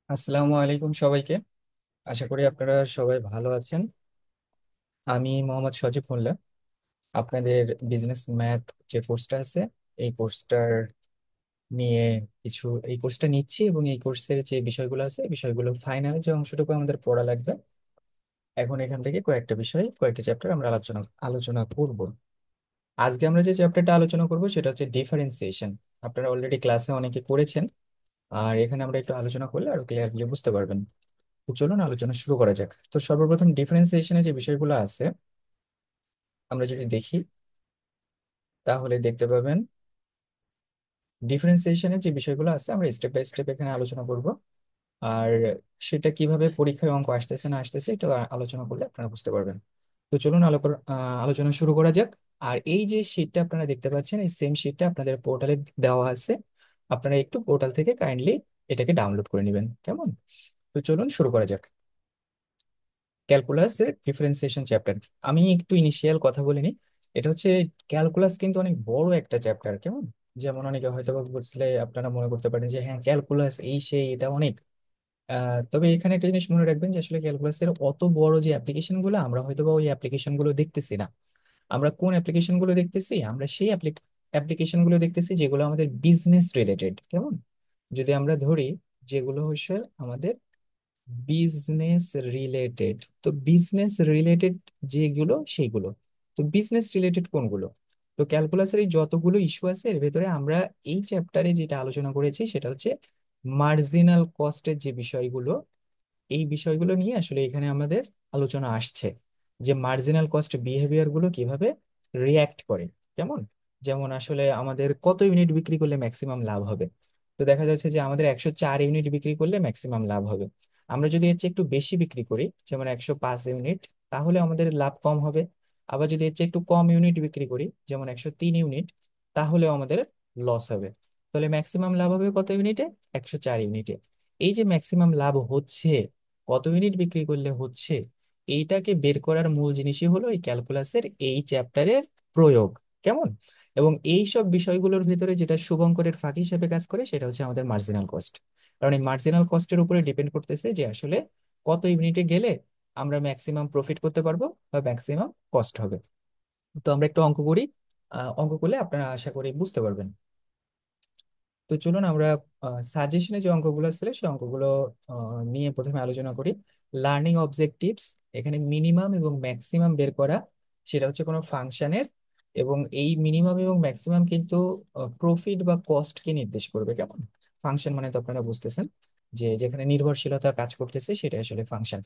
আসসালামু আলাইকুম সবাইকে। আশা করি আপনারা সবাই ভালো আছেন। আমি মোহাম্মদ সজিব মোল্লা। আপনাদের বিজনেস ম্যাথ যে কোর্সটা আছে, এই কোর্সটার নিয়ে এই কোর্সটা নিচ্ছি এবং এই কোর্সের যে বিষয়গুলো আছে এই বিষয়গুলো ফাইনাল যে অংশটুকু আমাদের পড়া লাগবে। এখন এখান থেকে কয়েকটা চ্যাপ্টার আমরা আলোচনা আলোচনা করব। আজকে আমরা যে চ্যাপ্টারটা আলোচনা করব সেটা হচ্ছে ডিফারেন্সিয়েশন। আপনারা অলরেডি ক্লাসে অনেকে করেছেন, আর এখানে আমরা একটু আলোচনা করলে আরো ক্লিয়ারলি বুঝতে পারবেন। তো চলুন আলোচনা শুরু করা যাক। তো সর্বপ্রথম ডিফারেন্সিয়েশনে যে বিষয়গুলো আছে আমরা যদি দেখি, তাহলে দেখতে পাবেন ডিফারেন্সিয়েশনের যে বিষয়গুলো আছে আমরা স্টেপ বাই স্টেপ এখানে আলোচনা করব। আর সেটা কিভাবে পরীক্ষায় অঙ্ক আসতেছে না আসতেছে এটা আলোচনা করলে আপনারা বুঝতে পারবেন। তো চলুন আলোচনা শুরু করা যাক। আর এই যে শীটটা আপনারা দেখতে পাচ্ছেন, এই সেম শীটটা আপনাদের পোর্টালে দেওয়া আছে। আপনারা একটু পোর্টাল থেকে কাইন্ডলি এটাকে ডাউনলোড করে নেবেন, কেমন? তো চলুন শুরু করা যাক। ক্যালকুলাসের ডিফারেন্সিয়েশন চ্যাপ্টার। আমি একটু ইনিশিয়াল কথা বলে নিই। এটা হচ্ছে ক্যালকুলাস কিন্তু অনেক বড় একটা চ্যাপ্টার, কেমন? যেমন অনেকে হয়তো বা বুঝলে আপনারা মনে করতে পারেন যে হ্যাঁ ক্যালকুলাস এই সেই এটা অনেক। তবে এখানে একটা জিনিস মনে রাখবেন যে আসলে ক্যালকুলাসের অত বড় যে অ্যাপ্লিকেশন গুলো আমরা হয়তো বা ওই অ্যাপ্লিকেশন গুলো দেখতেছি না। আমরা কোন অ্যাপ্লিকেশন গুলো দেখতেছি? আমরা সেই অ্যাপ্লিকেশন গুলো দেখতেছি যেগুলো আমাদের বিজনেস রিলেটেড, কেমন? যদি আমরা ধরি যেগুলো হচ্ছে আমাদের বিজনেস রিলেটেড, তো বিজনেস রিলেটেড যেগুলো সেইগুলো। তো বিজনেস রিলেটেড কোনগুলো? তো ক্যালকুলাসের এই যতগুলো ইস্যু আছে এর ভেতরে আমরা এই চ্যাপ্টারে যেটা আলোচনা করেছি সেটা হচ্ছে মার্জিনাল কস্টের যে বিষয়গুলো। এই বিষয়গুলো নিয়ে আসলে এখানে আমাদের আলোচনা আসছে, যে মার্জিনাল কস্ট বিহেভিয়ার গুলো কিভাবে রিয়্যাক্ট করে, কেমন? যেমন আসলে আমাদের কত ইউনিট বিক্রি করলে ম্যাক্সিমাম লাভ হবে। তো দেখা যাচ্ছে যে আমাদের 104 ইউনিট বিক্রি করলে ম্যাক্সিমাম লাভ হবে। আমরা যদি এর চেয়ে একটু বেশি বিক্রি করি, যেমন 105 ইউনিট, তাহলে আমাদের লাভ কম হবে। আবার যদি এর চেয়ে একটু কম ইউনিট বিক্রি করি, যেমন 103 ইউনিট, তাহলেও আমাদের লস হবে। তাহলে ম্যাক্সিমাম লাভ হবে কত ইউনিটে? 104 ইউনিটে। এই যে ম্যাক্সিমাম লাভ হচ্ছে, কত ইউনিট বিক্রি করলে হচ্ছে, এইটাকে বের করার মূল জিনিসই হলো এই ক্যালকুলাসের এই চ্যাপ্টারের প্রয়োগ, কেমন? এবং এই সব বিষয়গুলোর ভিতরে যেটা শুভঙ্করের ফাঁকি হিসেবে কাজ করে সেটা হচ্ছে আমাদের মার্জিনাল কস্ট। কারণ এই মার্জিনাল কস্টের উপরে ডিপেন্ড করতেছে যে আসলে কত ইউনিটে গেলে আমরা ম্যাক্সিমাম প্রফিট করতে পারবো বা ম্যাক্সিমাম কস্ট হবে। তো আমরা একটু অঙ্ক করি। অঙ্ক করলে আপনারা আশা করি বুঝতে পারবেন। তো চলুন আমরা সাজেশনে যে অঙ্কগুলো ছিল সেই অঙ্কগুলো নিয়ে প্রথমে আলোচনা করি। লার্নিং অবজেক্টিভস, এখানে মিনিমাম এবং ম্যাক্সিমাম বের করা, সেটা হচ্ছে কোনো ফাংশনের। এবং এই মিনিমাম এবং ম্যাক্সিমাম কিন্তু প্রফিট বা কস্ট কে নির্দেশ করবে, কেমন? ফাংশন মানে তো আপনারা বুঝতেছেন যে যেখানে নির্ভরশীলতা কাজ করতেছে সেটা আসলে ফাংশন।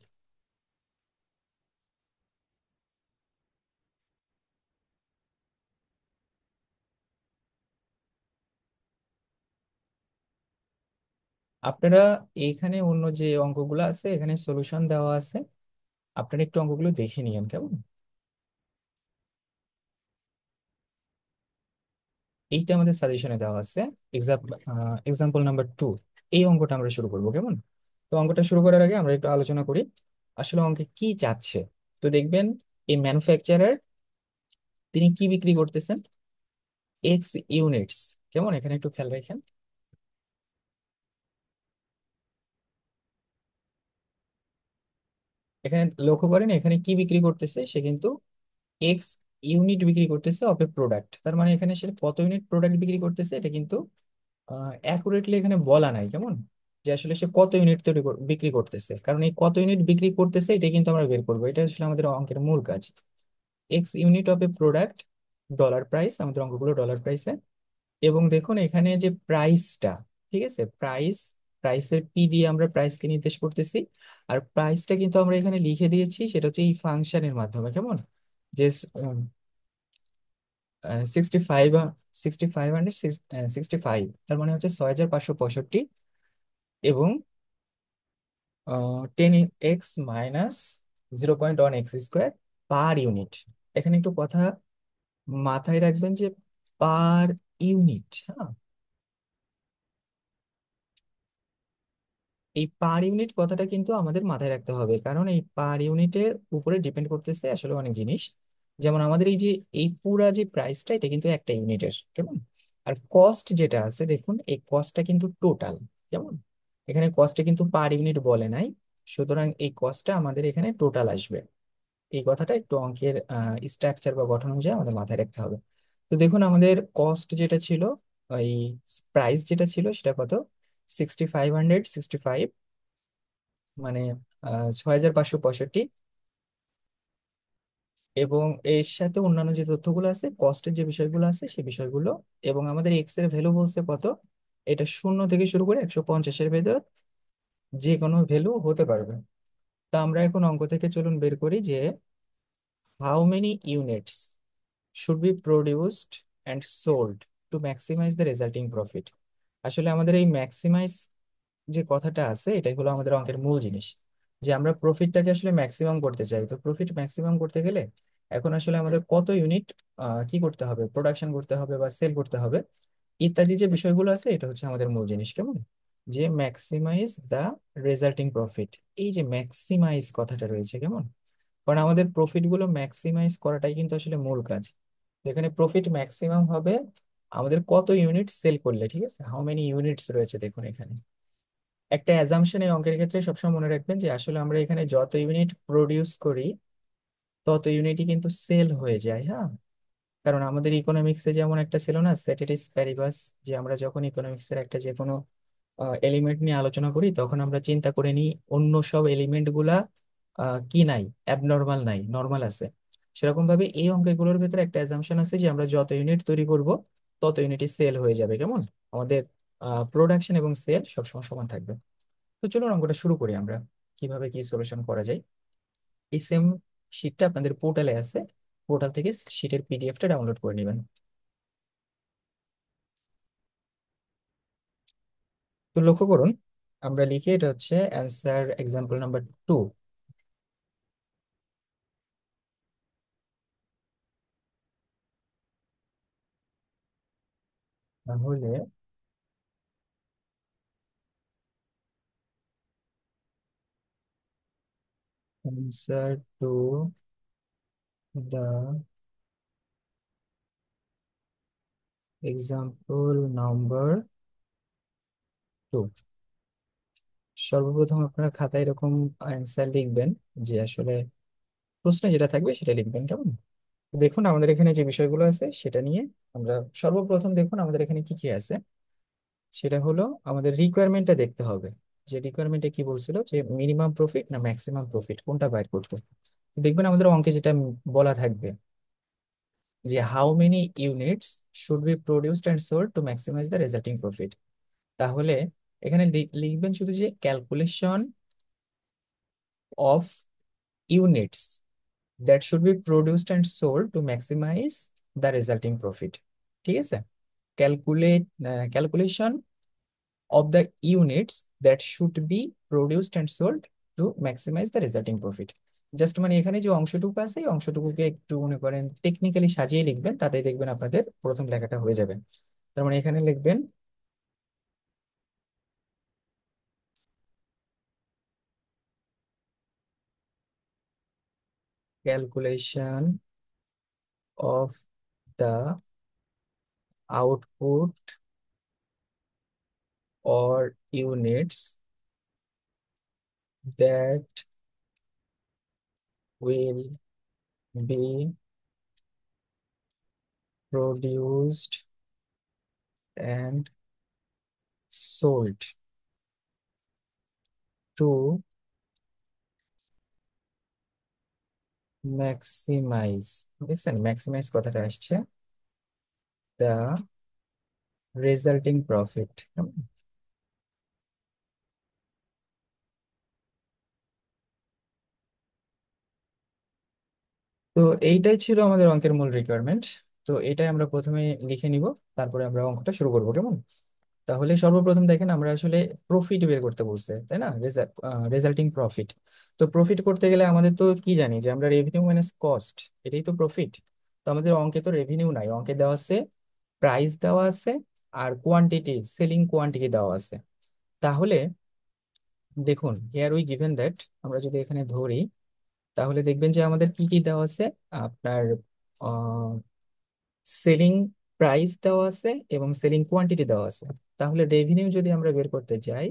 আপনারা এইখানে অন্য যে অঙ্কগুলো আছে এখানে সলিউশন দেওয়া আছে, আপনারা একটু অঙ্কগুলো দেখে নিয়েন, কেমন? এইটা আমাদের সাজেশনে দেওয়া আছে। এক্সাম্পল নাম্বার 2, এই অঙ্কটা আমরা শুরু করবো, কেমন? তো অঙ্কটা শুরু করার আগে আমরা একটু আলোচনা করি আসলে অঙ্কে কি চাচ্ছে। তো দেখবেন এই ম্যানুফ্যাকচারার তিনি কি বিক্রি করতেছেন? X ইউনিটস, কেমন? এখানে একটু খেয়াল রাখেন। এখানে লক্ষ্য করেন এখানে কি বিক্রি করতেছে, সে কিন্তু X ইউনিট বিক্রি করতেছে অফ এ প্রোডাক্ট। তার মানে এখানে সে কত ইউনিট প্রোডাক্ট বিক্রি করতেছে এটা কিন্তু অ্যাকুরেটলি এখানে বলা নাই, কেমন? যে আসলে সে কত ইউনিট বিক্রি করতেছে, কারণ এই কত ইউনিট বিক্রি করতেছে এটা কিন্তু আমরা বের করবো, এটা আসলে আমাদের অঙ্কের মূল কাজ। X unit of A product, dollar prize, আমাদের অঙ্কগুলো ডলার প্রাইসে। এবং দেখুন এখানে যে প্রাইসটা, ঠিক আছে, প্রাইসের পি দিয়ে আমরা প্রাইসকে নির্দেশ করতেছি। আর প্রাইসটা কিন্তু আমরা এখানে লিখে দিয়েছি সেটা হচ্ছে এই ফাংশনের মাধ্যমে, কেমন? যে 65, 65 তার মানে হচ্ছে 6565, এবং 10x - 0.1 x² পার ইউনিট। এখানে একটু কথা মাথায় রাখবেন যে পার ইউনিট, হ্যাঁ, এই পার ইউনিট কথাটা কিন্তু আমাদের মাথায় রাখতে হবে, কারণ এই পার ইউনিটের উপরে ডিপেন্ড করতেছে আসলে অনেক জিনিস। যেমন আমাদের এই যে এই পুরা যে প্রাইসটা এটা কিন্তু একটা ইউনিটের, কেমন? আর কস্ট যেটা আছে দেখুন এই কস্টটা কিন্তু টোটাল, কেমন? এখানে কস্টে কিন্তু পার ইউনিট বলে নাই, সুতরাং এই কস্টটা আমাদের এখানে টোটাল আসবে। এই কথাটা একটু অঙ্কের স্ট্রাকচার বা গঠন অনুযায়ী আমাদের মাথায় রাখতে হবে। তো দেখুন আমাদের কস্ট যেটা ছিল, এই প্রাইস যেটা ছিল সেটা কত, 6565, মানে 6565। এবং এর সাথে অন্যান্য যে তথ্যগুলো আছে, কস্টের যে বিষয়গুলো আছে সেই বিষয়গুলো, এবং আমাদের এক্স এর ভ্যালু বলছে কত, এটা 0 থেকে শুরু করে 150-এর ভেতর যে কোনো ভ্যালু হতে পারবে। তা আমরা এখন অঙ্ক থেকে চলুন বের করি যে how many units should be produced and sold to maximize the resulting profit। আসলে আমাদের এই ম্যাক্সিমাইজ যে কথাটা আছে এটাই হলো আমাদের অঙ্কের মূল জিনিস, যে আমরা প্রফিটটাকে আসলে ম্যাক্সিমাম করতে চাই। তো প্রফিট ম্যাক্সিমাম করতে গেলে এখন আসলে আমাদের কত ইউনিট কি করতে হবে, প্রোডাকশন করতে হবে বা সেল করতে হবে ইত্যাদি যে বিষয়গুলো আছে, এটা হচ্ছে আমাদের মূল জিনিস। কেমন, যে ম্যাক্সিমাইজ দা রেজাল্টিং প্রফিট, এই যে ম্যাক্সিমাইজ কথাটা রয়েছে কেমন, কারণ আমাদের প্রফিট গুলো ম্যাক্সিমাইজ করাটাই কিন্তু আসলে মূল কাজ। তো এখানে প্রফিট ম্যাক্সিমাম হবে আমাদের কত ইউনিট সেল করলে, ঠিক আছে, হাউ মেনি ইউনিটস রয়েছে দেখুন এখানে। একটা অ্যাজাম্পশন এই অঙ্কের ক্ষেত্রে সবসময় মনে রাখবেন যে আসলে আমরা এখানে যত ইউনিট প্রডিউস করি তত ইউনিটই কিন্তু সেল হয়ে যায়, হ্যাঁ। কারণ আমাদের ইকোনমিক্সে যেমন একটা ছিল না, স্যাটিস প্যারিবাস, যে আমরা যখন ইকোনমিক্সের একটা যে কোনো এলিমেন্ট নিয়ে আলোচনা করি তখন আমরা চিন্তা করে নিই অন্য সব এলিমেন্ট গুলা কি নাই, অ্যাবনর্মাল নাই, নর্মাল আছে। সেরকম ভাবে এই অঙ্কগুলোর ভেতরে একটা অ্যাজাম্পশন আছে যে আমরা যত ইউনিট তৈরি করব তত ইউনিটই সেল হয়ে যাবে, কেমন। আমাদের প্রোডাকশন এবং সেল সবসময় সমান থাকবে। তো চলুন অঙ্কটা শুরু করি আমরা, কিভাবে কি সলিউশন করা যায়। এই সেম শিটটা আপনাদের পোর্টালে আছে, পোর্টাল থেকে শিটের পিডিএফটা ডাউনলোড করে নেবেন। তো লক্ষ্য করুন, আমরা লিখি এটা হচ্ছে অ্যান্সার এক্সাম্পল নাম্বার 2। তাহলে answer to the example number 2। সর্বপ্রথম আপনারা খাতায় এরকম অ্যান্সার লিখবেন, যে আসলে প্রশ্নে যেটা থাকবে সেটা লিখবেন, কেমন। দেখুন আমাদের এখানে যে বিষয়গুলো আছে সেটা নিয়ে আমরা সর্বপ্রথম দেখুন আমাদের এখানে কি কি আছে। সেটা হলো আমাদের রিকোয়ারমেন্টটা দেখতে হবে, যে রিকোয়ারমেন্টে কি বলছিল, যে মিনিমাম প্রফিট না ম্যাক্সিমাম প্রফিট কোনটা বাইর করতে। দেখবেন আমাদের অঙ্কে যেটা বলা থাকবে যে how many units should be produced and sold to maximise the resulting profit. তাহলে এখানে লিখবেন শুধু যে calculation of units that should be produced and sold to maximise the resulting profit. ঠিক আছে, calculate calculation of the units that should be produced and sold to maximise the resulting profit. Just মানে এখানে যে অংশটুকু আছে এই অংশটুকুকে একটু মনে করেন টেকনিক্যালি সাজিয়ে লিখবেন, তাতে দেখবেন আপনাদের প্রথম লেখাটা হয়ে যাবে। তার মানে এখানে লিখবেন calculation of the output or units that will be produced and sold to maximize, দেখছেন ম্যাক্সিমাইজ কথাটা আসছে, the resulting profit। তো এইটাই ছিল আমাদের অঙ্কের মূল রিকোয়ারমেন্ট। তো এটাই আমরা প্রথমে লিখে নিব, তারপরে আমরা অঙ্কটা শুরু করবো, কেমন। তাহলে সর্বপ্রথম দেখেন আমরা আসলে প্রফিট বের করতে বলছে, তাই না, রেজাল্টিং প্রফিট। তো প্রফিট করতে গেলে আমাদের তো কি জানি যে আমরা রেভিনিউ মাইনাস কস্ট, এটাই তো প্রফিট। তো আমাদের অঙ্কে তো রেভিনিউ নাই, অঙ্কে দেওয়া আছে প্রাইস দেওয়া আছে আর কোয়ান্টিটি, সেলিং কোয়ান্টিটি দেওয়া আছে। তাহলে দেখুন হিয়ার উই গিভেন দ্যাট, আমরা যদি এখানে ধরি তাহলে দেখবেন যে আমাদের কি কি দেওয়া আছে, আপনার সেলিং প্রাইস দেওয়া আছে এবং সেলিং কোয়ান্টিটি দেওয়া আছে। তাহলে রেভিনিউ যদি আমরা বের করতে যাই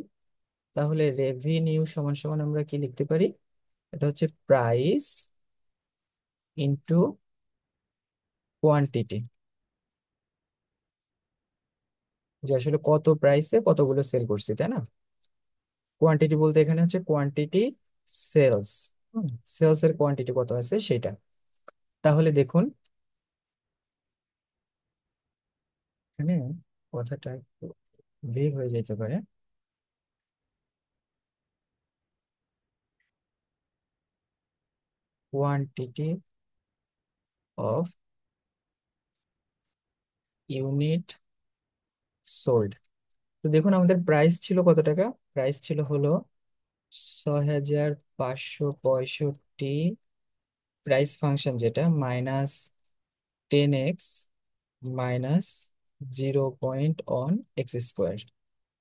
তাহলে রেভিনিউ সমান সমান আমরা কি লিখতে পারি? এটা হচ্ছে প্রাইস ইনটু কোয়ান্টিটি, যে আসলে কত প্রাইসে কতগুলো সেল করছি, তাই না? কোয়ান্টিটি বলতে এখানে হচ্ছে কোয়ান্টিটি সেলস, সেলস এর কোয়ান্টিটি কত আছে সেটা। তাহলে দেখুন এখানে কথাটা একটু ভেগ হয়ে যেতে পারে। Quantity of unit sold. তো দেখুন আমাদের প্রাইস ছিল কত টাকা? প্রাইস ছিল হলো 6,565। প্রাইস ফাংশন যেটা minus 10x minus 0.1 x square,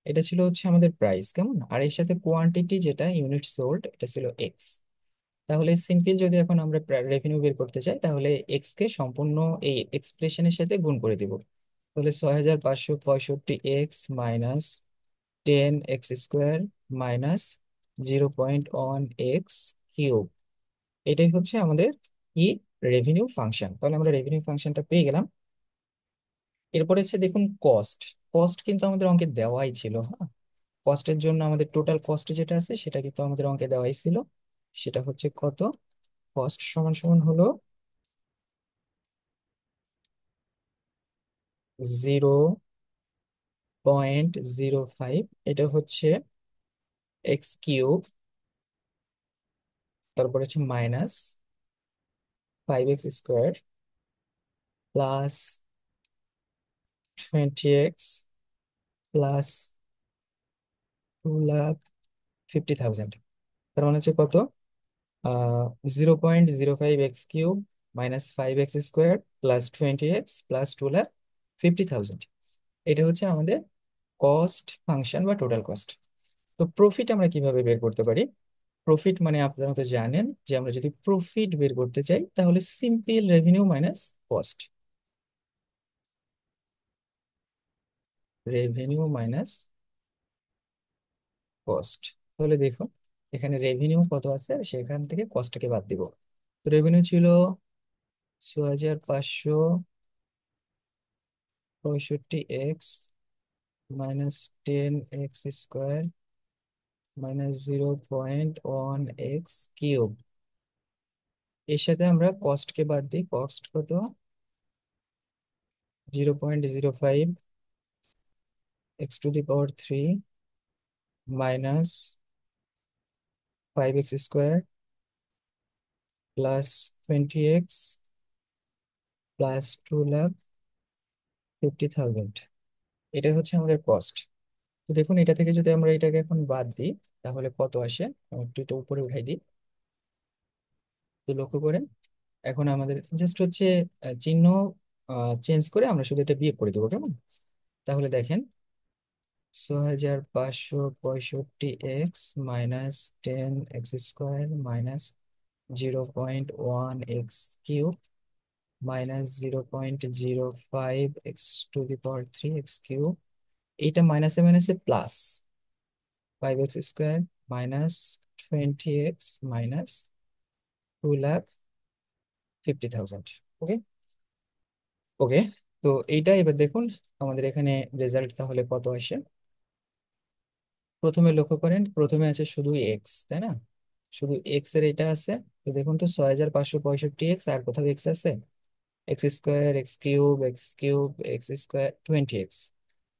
এটা ছিল হচ্ছে আমাদের প্রাইস, কেমন? আর এর সাথে কোয়ান্টিটি যেটা ইউনিট সোল্ড, এটা ছিল এক্স। তাহলে সিম্পল যদি এখন আমরা রেভিনিউ বের করতে চাই, তাহলে এক্স কে সম্পূর্ণ এই এক্সপ্রেশনের সাথে গুণ করে দিব। তাহলে 6,565x minus 10 x square minus 0.1 x cube, এটাই হচ্ছে আমাদের কি রেভিনিউ ফাংশন। তাহলে আমরা রেভিনিউ ফাংশনটা পেয়ে গেলাম। এরপরে হচ্ছে দেখুন কস্ট। কস্ট কিন্তু আমাদের অঙ্কে দেওয়াই ছিল, হ্যাঁ। কস্টের জন্য আমাদের টোটাল কস্ট যেটা আছে সেটা কিন্তু আমাদের অঙ্কে দেওয়াই ছিল। সেটা হচ্ছে কত? কস্ট সমান সমান হলো 0.05, এটা হচ্ছে x কিউব, তারপর হচ্ছে minus 5 x square plus 20 x plus 2,50,000। তার মানে হচ্ছে কত? 0.05 x cube minus 5 x square plus 20 x plus 2,50,000। এটা হচ্ছে আমাদের কস্ট ফাংশন বা টোটাল কস্ট। তো প্রফিট আমরা কিভাবে বের করতে পারি? প্রফিট মানে আপনারা তো জানেন যে আমরা যদি প্রফিট বের করতে চাই তাহলে simple revenue minus cost, revenue minus cost. তাহলে দেখো এখানে রেভিনিউ কত আছে আর সেখান থেকে কস্টকে বাদ দিব। তো রেভিনিউ ছিল 6,565 x -10 x square -0.1 x cube. এর সাথে আমরা কস্টকে বাদ দিই। কস্ট কত? 0.05 x⁻³ -5 x square plus 20 x plus 2,50,000। এটা হচ্ছে আমাদের কস্ট। তো দেখুন এটা থেকে যদি আমরা এটাকে এখন বাদ দিই তাহলে কত আসে, আমি একটু এটা উপরে উঠাই দিই। তো লক্ষ্য করেন এখন আমাদের জাস্ট হচ্ছে চিহ্ন চেঞ্জ করে আমরা শুধু এটা বিয়োগ করে দেবো, কেমন? তাহলে দেখেন 6,565 x -10 x square -0.1 x cube -0.05 x⁻³ এটা মাইনাসে মাইনাসে প্লাস 5 x স্কোয়ার -20 x -2,50,000। ওকে, ওকে। তো এইটা এবার দেখুন আমাদের এখানে রেজাল্ট তাহলে কত আসে। প্রথমে লক্ষ্য করেন প্রথমে আছে শুধু এক্স, তাই না? শুধু এক্স এর এটা আছে। তো দেখুন তো 6,565 x আর কোথাও এক্স আছে? x square x cube x square 20 x।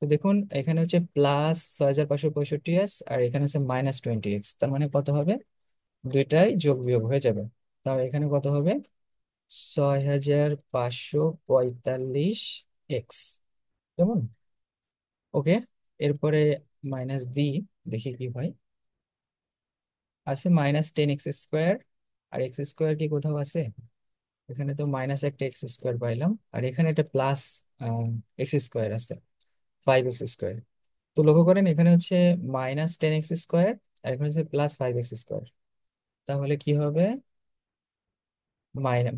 তো দেখুন এখানে হচ্ছে প্লাস 6,565 x আর এখানে হচ্ছে -20 x, তার মানে কত হবে? দুইটাই যোগ বিয়োগ হয়ে যাবে। তাহলে এখানে কত হবে? 6,545 x, কেমন? ওকে। এরপরে মাইনাস দি, দেখি কি হয়। আছে -10 x স্কোয়ার, আর x স্কোয়ার কি কোথাও আছে? এখানে তো মাইনাস একটা x স্কোয়ার পাইলাম, আর এখানে একটা প্লাস x স্কোয়ার আছে, 5 x স্কোয়ার। তো লক্ষ্য করেন এখানে হচ্ছে -10 x স্কোয়ার আর এখানে হচ্ছে +5 x স্কোয়ার। তাহলে কি হবে?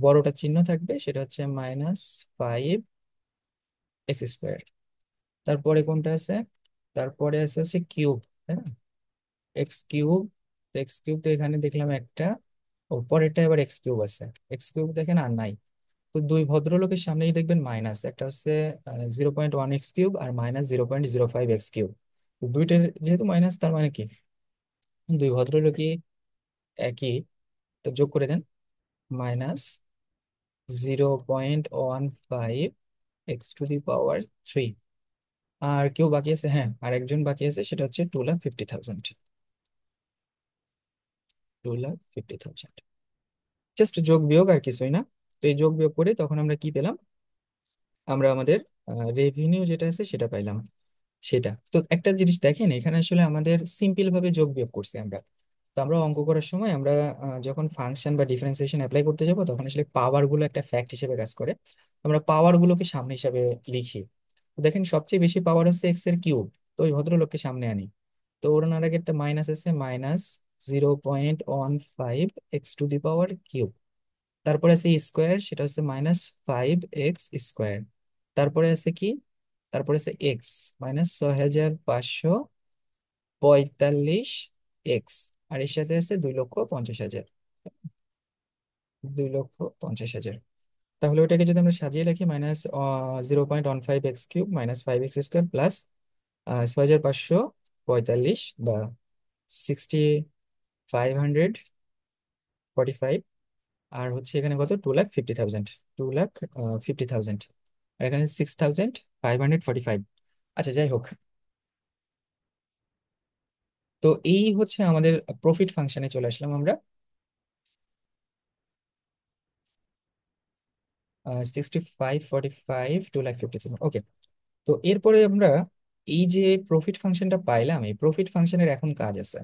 বড়টা চিহ্ন থাকবে, সেটা হচ্ছে -5 x স্কোয়ার। তারপরে কোনটা আছে? তারপরে আছে হচ্ছে কিউব, তাই না? X cube. এক্স কিউব তো এখানে দেখলাম একটা, ও পরেরটা এবার এক্স কিউব আছে। এক্স কিউব দেখেন আর নাই। তো দুই ভদ্রলোকের সামনেই দেখবেন মাইনাস, একটা হচ্ছে 0.1 এক্স কিউব আর -0.05 এক্স কিউব। তো দুইটার যেহেতু মাইনাস, তার মানে কি দুই ভদ্রলোকই একই। তো যোগ করে দেন, -0.15 x⁻³ আর কেউ বাকি আছে, হ্যাঁ আর একজন বাকি আছে, সেটা হচ্ছে 2,50,000। 2,50,000 জাস্ট যোগ বিয়োগ আর কিছুই না। তো এই যোগ বিয়োগ করে তখন আমরা কি পেলাম, আমরা আমাদের রেভিনিউ যেটা আছে সেটা পাইলাম। সেটা তো একটা জিনিস দেখেন, এখানে আসলে আমাদের সিম্পল ভাবে যোগ বিয়োগ করছি আমরা। তো আমরা অঙ্ক করার সময় আমরা যখন ফাংশন বা ডিফারেন্সিয়েশন অ্যাপ্লাই করতে যাব, তখন আসলে পাওয়ার গুলো একটা ফ্যাক্ট হিসেবে কাজ করে। আমরা পাওয়ার গুলোকে সামনে হিসাবে লিখি। তো দেখেন সবচেয়ে বেশি পাওয়ার হচ্ছে এক্স এর কিউব। তো ওই ভদ্রলোককে সামনে আনি। তো ওনার আগে একটা মাইনাস আছে, -0.15 x⁻³ তারপরে আছে স্কোয়ার, সেটা হচ্ছে -5 x²। তারপরে আছে কি, তারপরে আছে এক্স, -6,545 এক্স। আর এর সাথে আছে 2,50,000। 2,50,000। তাহলে ওটাকে যদি আমরা সাজিয়ে রাখি, -0.15 x³ -5 x² প্লাস 6,545 বা 6,545, আর হচ্ছে এখানে কত, 2,50,000। 2,50,000 আর এখানে 6,545। আচ্ছা যাই হোক, তো এই হচ্ছে আমাদের প্রফিট ফাংশনে চলে আসলাম আমরা। 6,545, 2,50,000, ওকে। তো এরপরে আমরা এই যে প্রফিট ফাংশনটা পাইলাম, এই প্রফিট ফাংশনের এখন কাজ আছে।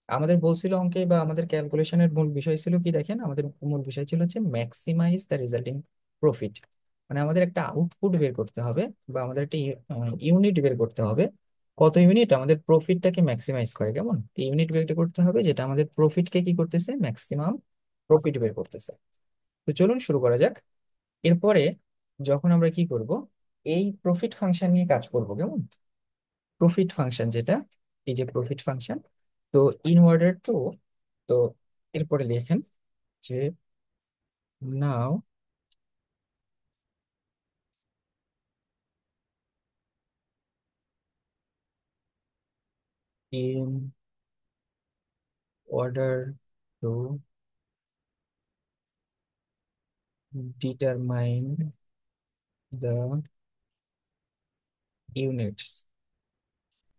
আমাদের বলছিল অঙ্কে বা আমাদের ক্যালকুলেশনের মূল বিষয় ছিল কি, দেখেন আমাদের মূল বিষয় ছিল হচ্ছে ম্যাক্সিমাইজ দ্য রেজাল্টিং প্রফিট। মানে আমাদের একটা আউটপুট বের করতে হবে, বা আমাদের একটা ইউনিট বের করতে হবে। কত ইউনিট আমাদের প্রফিটটাকে ম্যাক্সিমাইজ করে, কেমন ইউনিট বের করতে হবে যেটা আমাদের প্রফিটকে কি করতেছে, ম্যাক্সিমাম প্রফিট বের করতেছে। তো চলুন শুরু করা যাক। এরপরে যখন আমরা কি করব, এই প্রফিট ফাংশন নিয়ে কাজ করব, কেমন প্রফিট ফাংশন যেটা, এই যে প্রফিট ফাংশন। তো ইন অর্ডার টু, তো এরপরে লেখেন যে নাও in order to determine the units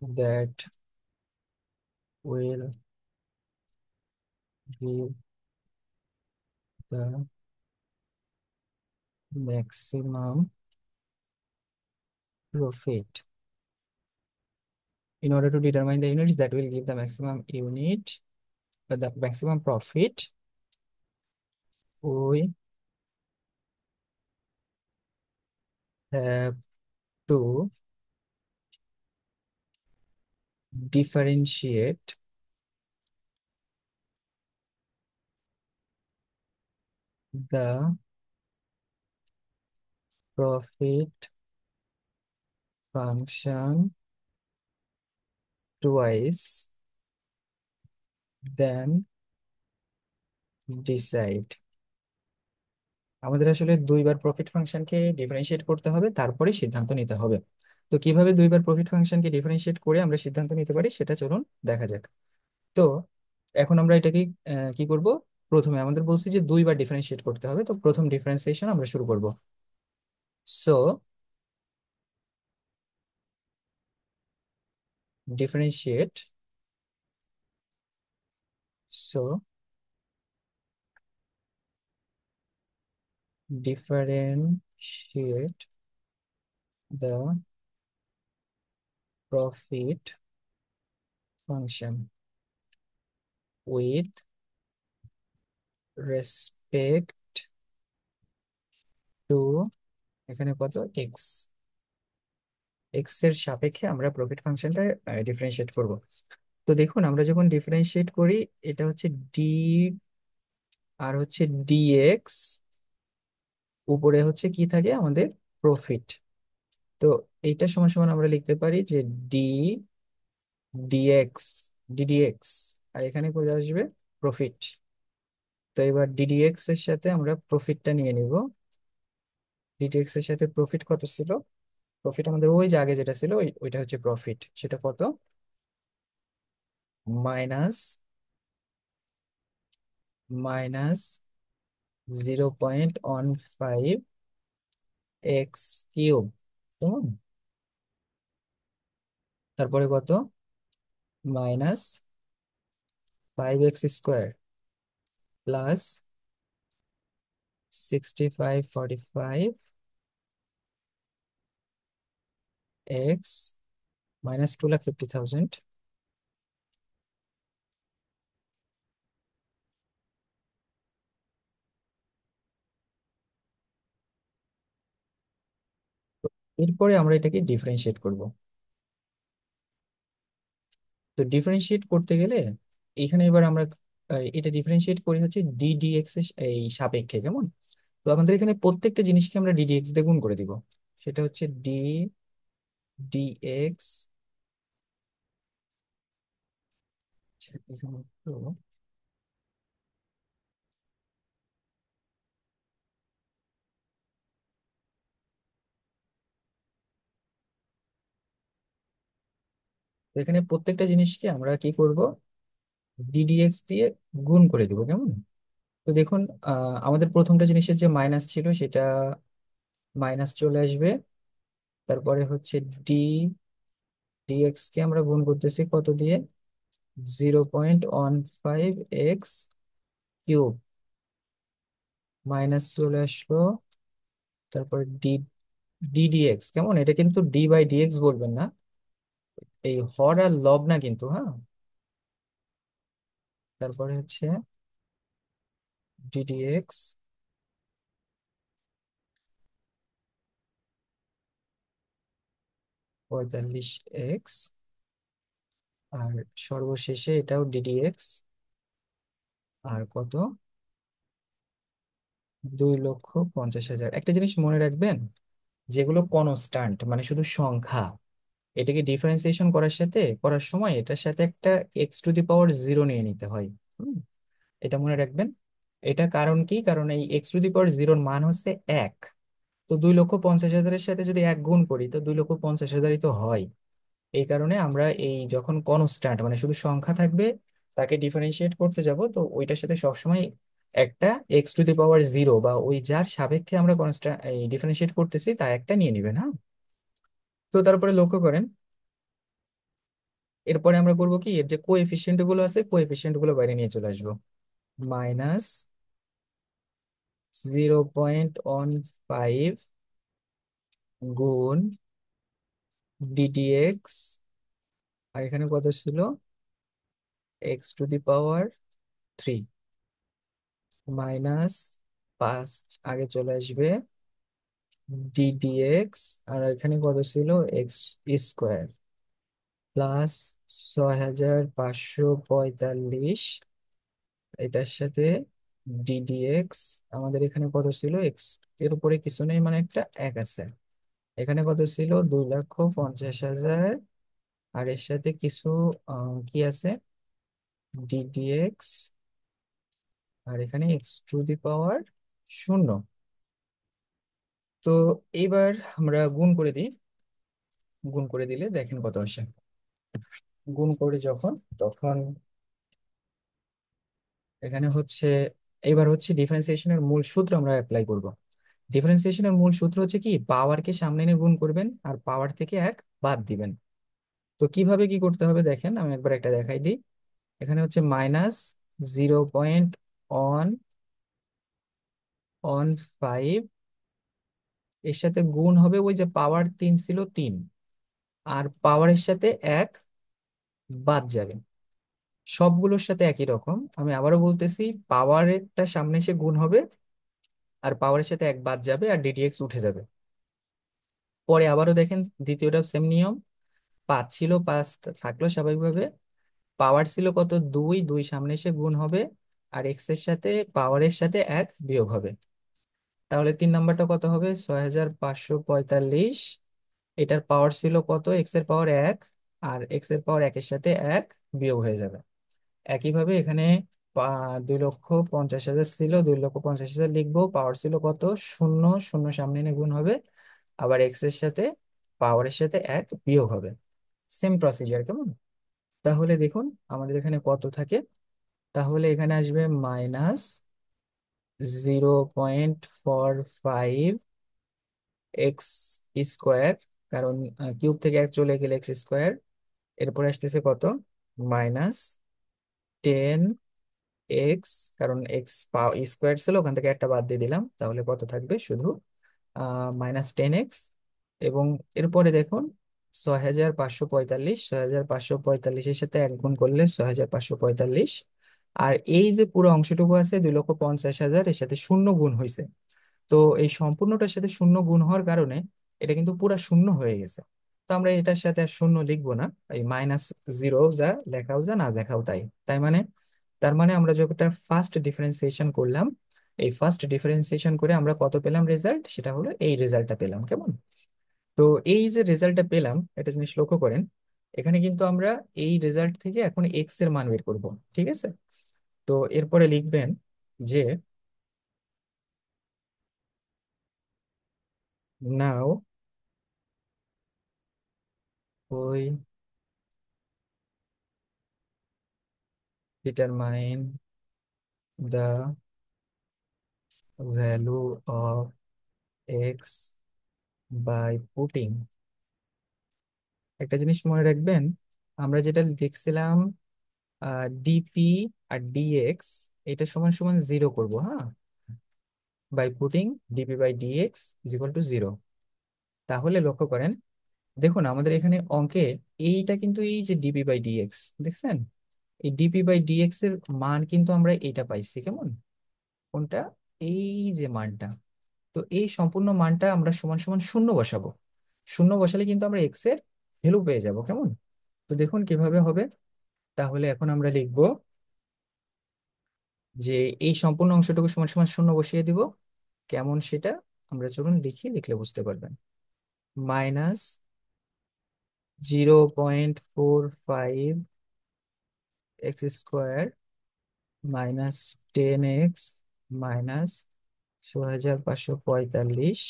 that will give the maximum profit. In order to determine the units that will give the maximum unit, the maximum profit, we have to differentiate the profit function twice, then decide. আমাদের আসলে দুইবার profit ফাংশনকে differentiate করতে হবে, তারপরে সিদ্ধান্ত নিতে হবে। তো কিভাবে দুইবার প্রফিট ফাংশনকে ডিফারেন্সিয়েট করে আমরা সিদ্ধান্ত নিতে পারি, সেটা চলুন দেখা যাক। তো এখন আমরা এটাকে কি করব, প্রথমে আমাদের বলছি যে দুইবার ডিফারেন্সিয়েট করতে হবে, তো প্রথম ডিফারেন্সিয়েশন আমরা শুরু করব। So differentiate, so differentiate the profit function with respect to, এখানে কত, এক্স, এক্স এর সাপেক্ষে আমরা প্রফিট ফাংশনটা ডিফারেন্সিয়েট করব। তো দেখুন আমরা যখন ডিফারেন্সিয়েট করি, এটা হচ্ছে ডি, আর হচ্ছে ডিএক্স, উপরে হচ্ছে কি থাকে আমাদের, প্রফিট। তো এইটা সমান সমান আমরা লিখতে পারি যে ডি ডিএক্স ডিডিএক্স, আর এখানে করে আসবে প্রফিট। তো এবার ডিডিএক্স এর সাথে আমরা প্রফিটটা নিয়ে নিব। ডিডিএক্স এর সাথে প্রফিট কত ছিল? প্রফিট আমাদের ওই যে আগে যেটা ছিল ওইটা হচ্ছে প্রফিট, সেটা কত? মাইনাস মাইনাস 0.15 এক্স কিউব, কেমন? তারপরে কত? Minus 5x² plus 6545 x minus 2,50,000। এরপরে আমরা এটাকে ডিফারেন্সিয়েট করব। তো ডিফারেন্সিয়েট করতে গেলে এখানে এবার আমরা এটা ডিফারেন্সিয়েট করি হচ্ছে ডিডিএক্স এর এই সাপেক্ষে, কেমন? তো আমাদের এখানে প্রত্যেকটা জিনিসকে আমরা ডিডিএক্স দিয়ে গুণ করে দিব। সেটা হচ্ছে ডিএক্স। এখানে একটু, তো এখানে প্রত্যেকটা জিনিসকে আমরা কি করব? ডিডিএক্স দিয়ে গুণ করে দিব, কেমন? তো দেখুন, আমাদের প্রথমটা জিনিসের যে মাইনাস ছিল সেটা মাইনাস চলে আসবে। তারপরে হচ্ছে ডি ডিএক্স কে আমরা গুণ করতেছি কত দিয়ে? 0.15 কিউব, মাইনাস চলে আসলো। তারপর ডিডিএক্স, কেমন? এটা কিন্তু ডি বাই ডিএক্স বলবেন না, এই হর আর লব না কিন্তু, হ্যাঁ। তারপরে হচ্ছে ডিডিএক্স 45 এক্স, আর সর্বশেষে এটাও ডিডিএক্স, আর কত? 2,50,000। একটা জিনিস মনে রাখবেন, যেগুলো কনস্ট্যান্ট মানে শুধু সংখ্যা, এটাকে ডিফারেন্সিয়েশন করার সময় এটার সাথে একটা x⁻0 নিয়ে নিতে হয়। হুম, এটা মনে রাখবেন। এটা কারণ কি? কারণ এই x⁻0 মান হচ্ছে 1। তো 2,50,000-এর সাথে যদি 1 গুণ করি তো 2,50,000-ই তো হয়। এই কারণে আমরা এই যখন কনস্ট্যান্ট মানে শুধু সংখ্যা থাকবে তাকে ডিফারেন্সিয়েট করতে যাব, তো ওইটার সাথে সবসময় একটা x⁻0 বা ওই যার সাপেক্ষে আমরা কনস্ট্যান্ট এই ডিফারেন্সিয়েট করতেছি তা একটা নিয়ে নিবেন, হ্যাঁ। তো তারপরে লক্ষ্য করেন, এরপরে আমরা করব কি, এর যে কোএফিসিয়েন্ট গুলো আছে কোএফিসিয়েন্ট গুলো বাইরে নিয়ে চলে আসবো। মাইনাস 0.15 গুণ ডিডিএক্স, আর এখানে কত ছিল? x⁻³ মাইনাস 5 আগে চলে আসবে ডিডিএক্স, আর এখানে কত ছিল? x² প্লাস 6,545, এটার সাথে ডিডিএক্স আমাদের এখানে কত ছিল? এক্স এর উপরে কিছু নেই মানে একটা 1 আছে। এখানে কত ছিল? 2,50,000, আর এর সাথে কিছু কি আছে? ডিডিএক্স, আর এখানে x⁻0। তো এইবার আমরা গুণ করে দিই। গুণ করে দিলে দেখেন কত আসে। গুণ করে যখন, তখন এখানে হচ্ছে, এবার হচ্ছে ডিফারেন্সিয়েশনের মূল সূত্র আমরা অ্যাপ্লাই করব। ডিফারেন্সিয়েশনের মূল সূত্র হচ্ছে কি, পাওয়ারকে সামনে এনে গুণ করবেন আর পাওয়ার থেকে 1 বাদ দিবেন। তো কিভাবে কি করতে হবে দেখেন, আমি একবার একটা দেখাই দিই। এখানে হচ্ছে মাইনাস 0.15 এর সাথে গুণ হবে ওই যে পাওয়ার 3 ছিল 3, আর পাওয়ারের সাথে 1 বাদ যাবে। সবগুলোর সাথে একই রকম, আমি আবারও বলতেছি, পাওয়ারেরটা সামনে এসে গুণ হবে আর পাওয়ারের সাথে 1 বাদ যাবে আর ডিডিএক্স উঠে যাবে। পরে আবারও দেখেন দ্বিতীয়টাও সেম নিয়ম। 5 ছিল, 5 থাকলো স্বাভাবিকভাবে। পাওয়ার ছিল কত? 2, 2 সামনে এসে গুণ হবে, আর এক্স এর সাথে পাওয়ারের সাথে 1 বিয়োগ হবে। তাহলে 3 নাম্বারটা কত হবে? 6,545। এটার পাওয়ার ছিল কত? এক্স এর পাওয়ার 1, আর এক্স এর পাওয়ার একের সাথে এক বিয়োগ হয়ে যাবে। একইভাবে এখানে 2,50,000 ছিল, 2,50,000 লিখবো, পাওয়ার ছিল কত, শূন্য, শূন্য সামনে এনে গুণ হবে, আবার এক্স এর সাথে পাওয়ারের সাথে এক বিয়োগ হবে। সেম প্রসিজার, কেমন? তাহলে দেখুন আমাদের এখানে কত থাকে, তাহলে এখানে আসবে -0.45 এক্স স্কোয়ার, কারণ কিউব থেকে এক চলে গেলে এক্স স্কোয়ার। এরপর আসতেছে কত, -10 এক্স, কারণ এক্স স্কোয়ার ছিল, ওখান থেকে একটা বাদ দিয়ে দিলাম, তাহলে কত থাকবে, শুধু -10 এক্স। এবং এরপরে দেখুন 6,545, 6,545-এর সাথে এক গুণ করলে 6,545। আর এই যে পুরো অংশটুকু আছে 2,50,000, এর সাথে শূন্য গুণ হয়েছে। তো এই সম্পূর্ণটার সাথে শূন্য গুণ হওয়ার কারণে এটা কিন্তু পুরা শূন্য হয়ে গেছে। তো আমরা এটার সাথে আর শূন্য লিখবো না, এই -0 যা লেখাও যা না লেখাও তাই। তাই মানে, তার মানে আমরা যতটা ফার্স্ট ডিফারেন্সিয়েশন করলাম, এই ফার্স্ট ডিফারেন্সিয়েশন করে আমরা কত পেলাম রেজাল্ট, সেটা হলো এই রেজাল্টটা পেলাম, কেমন? তো এই যে রেজাল্টটা পেলাম, এটা জিনিস লক্ষ্য করেন, এখানে কিন্তু আমরা এই রেজাল্ট থেকে এখন এক্স এর মান বের করব, ঠিক আছে? তো এরপরে লিখবেন যে নাও ওই determine the value of x by putting, একটা জিনিস মনে রাখবেন, আমরা যেটা দেখছিলাম ডিপি আর ডিএক্স, এটা সমান সমান জিরো করবো, হ্যাঁ, by putting d p by d x is equal to zero. তাহলে লক্ষ্য করেন, দেখুন আমাদের এখানে অঙ্কে এইটা কিন্তু এই যে ডিপি বাই ডিএক্স দেখছেন, এই ডিপি বাই ডিএক্স এর মান কিন্তু আমরা এইটা পাইছি, কেমন? কোনটা? এই যে মানটা। তো এই সম্পূর্ণ মানটা আমরা সমান সমান শূন্য বসাবো। শূন্য বসালে কিন্তু আমরা এক্স এর ভ্যালু পেয়ে যাব, কেমন? তো দেখুন কিভাবে হবে। তাহলে এখন আমরা লিখব যে এই সম্পূর্ণ অংশটুকু সমান সমান শূন্য বসিয়ে দিব, কেমন সেটা আমরা চলুন লিখি, লিখলে বুঝতে পারবেন। -0.45 x square -10 x -6,545